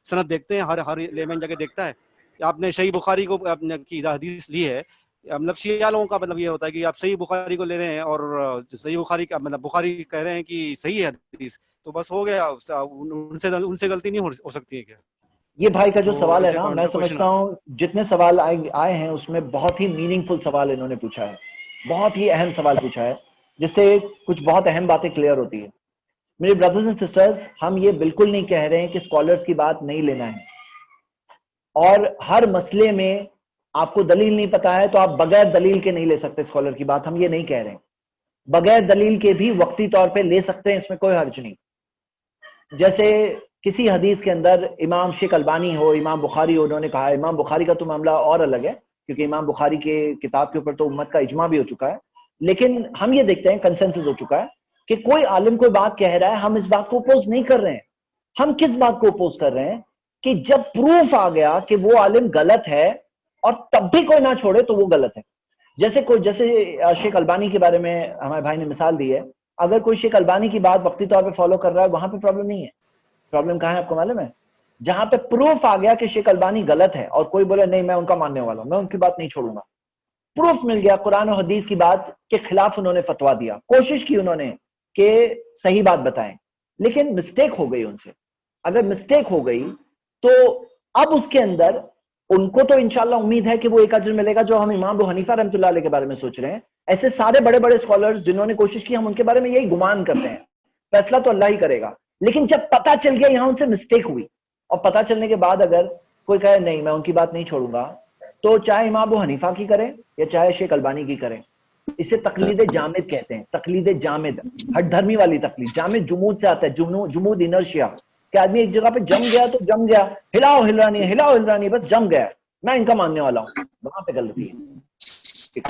سند دیکھتے ہیں؟ ہر لیمن جگہ دیکھتا ہے. آپ نے صحیح بخاری کو کی حدیث لی ہے, مطلب شیعہ لوگوں کا مطلب یہ ہوتا ہے کہ آپ صحیح بخاری کو لے رہے ہیں اور صحیح بخاری کا مطلب بخاری کہہ رہے ہیں کہ صحیح ہے حدیث, تو بس ہو گیا, ان سے غلطی نہیں ہو سکتی ہے کیا؟ یہ بھائی کا جو سوال ہے نا, میں سمجھتا ہوں جتنے سوال آئے ہیں اس میں بہت ہی میننگ فل سوال انہوں نے پوچھا ہے, بہت ہی اہم سوال پوچھا ہے, جس سے کچھ بہت اہم باتیں کلیئر ہوتی ہیں. میرے بردرز اینڈ سسٹرز, ہم یہ بالکل نہیں کہہ رہے ہیں کہ اسکالرس کی بات نہیں لینا ہے, اور ہر مسئلے میں آپ کو دلیل نہیں پتا ہے تو آپ بغیر دلیل کے نہیں لے سکتے اسکالر کی بات, ہم یہ نہیں کہہ رہے ہیں. بغیر دلیل کے بھی وقتی طور پہ لے سکتے ہیں, اس میں کوئی حرج نہیں. جیسے کسی حدیث کے اندر امام شیخ البانی ہو, امام بخاری ہو, انہوں نے کہا ہے, امام بخاری کا تو معاملہ اور الگ ہے کیونکہ امام بخاری کے کتاب کے اوپر تو امت کا اجماع بھی ہو چکا ہے, لیکن ہم یہ دیکھتے ہیں کنسنسس ہو چکا ہے کہ کوئی عالم کوئی بات کہہ رہا ہے, ہم اس بات کو اپوز نہیں کر رہے ہیں. ہم کس بات کو اپوز کر رہے ہیں کہ جب پروف آ گیا کہ وہ عالم غلط ہے اور تب بھی کوئی نہ چھوڑے تو وہ غلط ہے. جیسے شیخ البانی کے بارے میں ہمارے بھائی نے مثال دی ہے, اگر کوئی شیخ البانی کی بات وقتی طور پہ فالو کر رہا ہے وہاں پہ پرابلم نہیں ہے. پرابلم کہاں ہے آپ کو معلوم ہے؟ جہاں پہ پروف آ گیا کہ شیخ البانی غلط ہے اور کوئی بولے نہیں میں ان کا ماننے والا ہوں, میں ان کی بات نہیں چھوڑوں گا. پروف مل گیا قرآن و حدیث کی بات کے خلاف, انہوں نے فتوا دیا, کوشش کی انہوں نے کہ صحیح بات بتائیں, لیکن مسٹیک ہو گئی ان سے. اگر مسٹیک ہو گئی تو اب اس کے اندر ان کو تو انشاءاللہ امید ہے کہ وہ ایک اجر ملے گا جو ہم امام ابو حنیفہ رحمۃ اللہ علیہ کے بارے میں سوچ رہے ہیں. ایسے سارے بڑے بڑے اسکالرز جنہوں نے کوشش کی, ہم ان کے بارے میں یہی گمان کرتے ہیں, فیصلہ تو اللہ ہی کرے گا. لیکن جب پتا چل گیا یہاں ان سے مسٹیک ہوئی, اور پتا چلنے کے بعد اگر کوئی کہے نہیں میں ان کی بات نہیں چھوڑوں گا, تو چاہے امام ابو حنیفہ کی کریں یا چاہے شیخ البانی کی کریں, اسے تقلید جامد کہتے ہیں. تقلید جامد, ہٹ دھرمی والی تقلید. جامد جمود سے آتا ہے, جمود انرشیا, کہ آدمی ایک جگہ پہ جم گیا تو جم گیا, ہلاؤ ہلرانی بس جم گیا, میں ان کا ماننے والا ہوں, وہاں پہ غلطی ہے.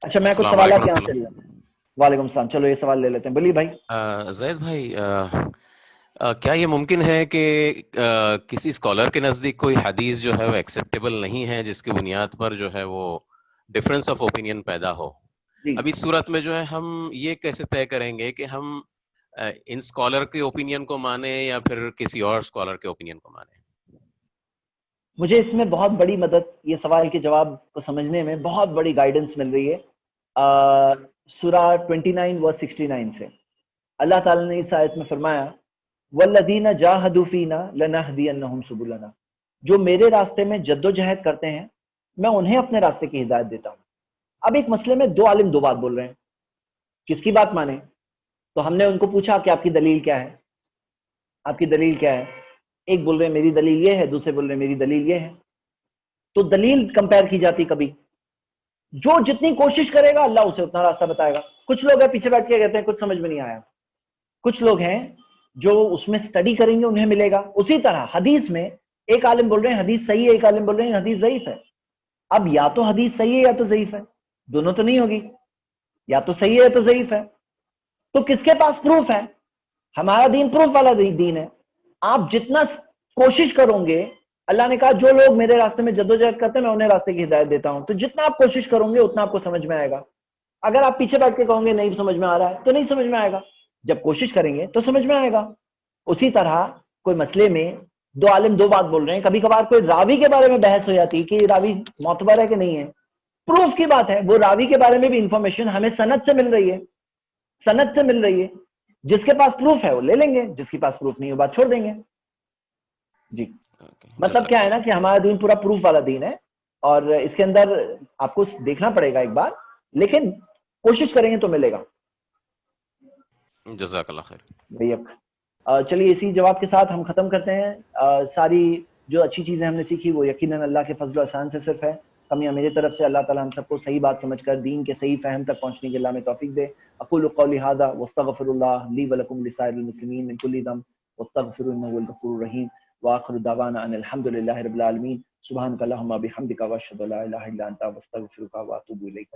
اچھا میں کچھ سوالات یہاں سے لوں. وعلیکم السلام, چلو یہ سوال لے لیتے ہیں. بولیے بھائی. زید بھائی, کیا یہ ممکن ہے کہ کسی اسکالر کے نزدیک کوئی حدیث جو ہے وہ ایکسیپٹیبل نہیں ہے جس کی بنیاد پر جو ہے وہ ڈفرینس آف اوپینین پیدا ہو؟ ابھی اس صورت میں جو ہے ہم یہ کیسے طے کریں گے کہ ہم ان اسکالر کے اوپینین کو مانیں یا پھر کسی اور اسکالر کے اوپینین کو مانیں؟ مجھے اس میں بہت بڑی مدد, یہ سوال کے جواب کو سمجھنے میں بہت بڑی گائیڈنس مل رہی ہے سورہ 29 ورس 69 سے. اللہ تعالیٰ نے اس آیت میں فرمایا وَالَّذِينَ جَاهَدُوا فِينَا لَنَهْدِيَنَّهُمْ سُبُلَنَا, جو میرے راستے میں جد و جہد کرتے ہیں میں انہیں اپنے راستے کی ہدایت دیتا ہوں. اب ایک مسئلے میں دو عالم دو بات بول رہے ہیں, کس کی بات مانیں؟ تو ہم نے ان کو پوچھا کہ آپ کی دلیل کیا ہے, آپ کی دلیل کیا ہے؟ ایک بول رہے ہیں میری دلیل یہ ہے, دوسرے بول رہے ہیں میری دلیل یہ ہے. تو دلیل کمپیئر کی جاتی کبھی, جو جتنی کوشش کرے گا اللہ اسے اتنا راستہ بتائے گا. کچھ لوگ ہیں پیچھے بیٹھ کے کہتے ہیں کچھ سمجھ میں نہیں آیا, کچھ لوگ ہیں جو اس میں سٹڈی کریں گے انہیں ملے گا. اسی طرح حدیث میں ایک عالم بول رہے ہیں حدیث صحیح ہے, ایک عالم بول رہے ہیں حدیث ضعیف ہے. اب یا تو حدیث صحیح ہے یا تو ضعیف ہے, دونوں تو نہیں ہوگی, یا تو صحیح ہے یا تو ضعیف ہے. تو کس کے پاس پروف ہے؟ ہمارا دین پروف والا دین ہے. آپ جتنا کوشش کرو گے, اللہ نے کہا جو لوگ میرے راستے میں جدوجہد کرتے ہیں میں انہیں راستے کی ہدایت دیتا ہوں, تو جتنا آپ کوشش کرو گے اتنا آپ کو سمجھ میں آئے گا. اگر آپ پیچھے بیٹھ کے کہو گے نہیں سمجھ میں آ رہا ہے تو نہیں سمجھ میں آئے گا, جب کوشش کریں گے تو سمجھ میں آئے گا. اسی طرح کوئی مسئلے میں دو عالم دو بات بول رہے ہیں, کبھی کبھار کوئی راوی کے بارے میں بحث ہو جاتی ہے کہ یہ راوی معتبر ہے کہ نہیں ہے, پروف کی بات ہے, وہ راوی کے بارے میں بھی انفارمیشن ہمیں سند سے مل رہی ہے, سند سے مل رہی ہے. جس کے پاس پروف ہے وہ لے لیں گے, جس کے پاس پروف نہیں ہے وہ بات چھوڑ دیں گے. جی مطلب کیا ہے نا کہ ہمارا دین پورا پروف والا دین ہے, اور اس کے اندر آپ کو دیکھنا پڑے گا ایک بار, لیکن کوشش کریں گے تو ملے گا. جزاک اللہ خیر بھیا. چلیے اسی جواب کے ساتھ ہم ختم کرتے ہیں. ساری جو اچھی چیزیں ہم نے سیکھی وہ یقیناً اللہ کے فضل و احسان سے صرف ہے, کمیاں میری طرف سے. اللہ تعالیٰ ہم سب کو صحیح بات سمجھ کر دین کے صحیح فہم تک پہنچنے کی اللہ میں توفیق دے. اقول قولی ھذا واستغفر اللہ لی ولکم لسائر المسلمین من کل ذنب واستغفروہ انہ هو الغفور الرحیم. وآخر دعوانا ان الحمد للہ رب العالمین. سبحانک اللہم وبحمدک واشہد ان لا الہ الا انت واستغفرک واتوب الیک.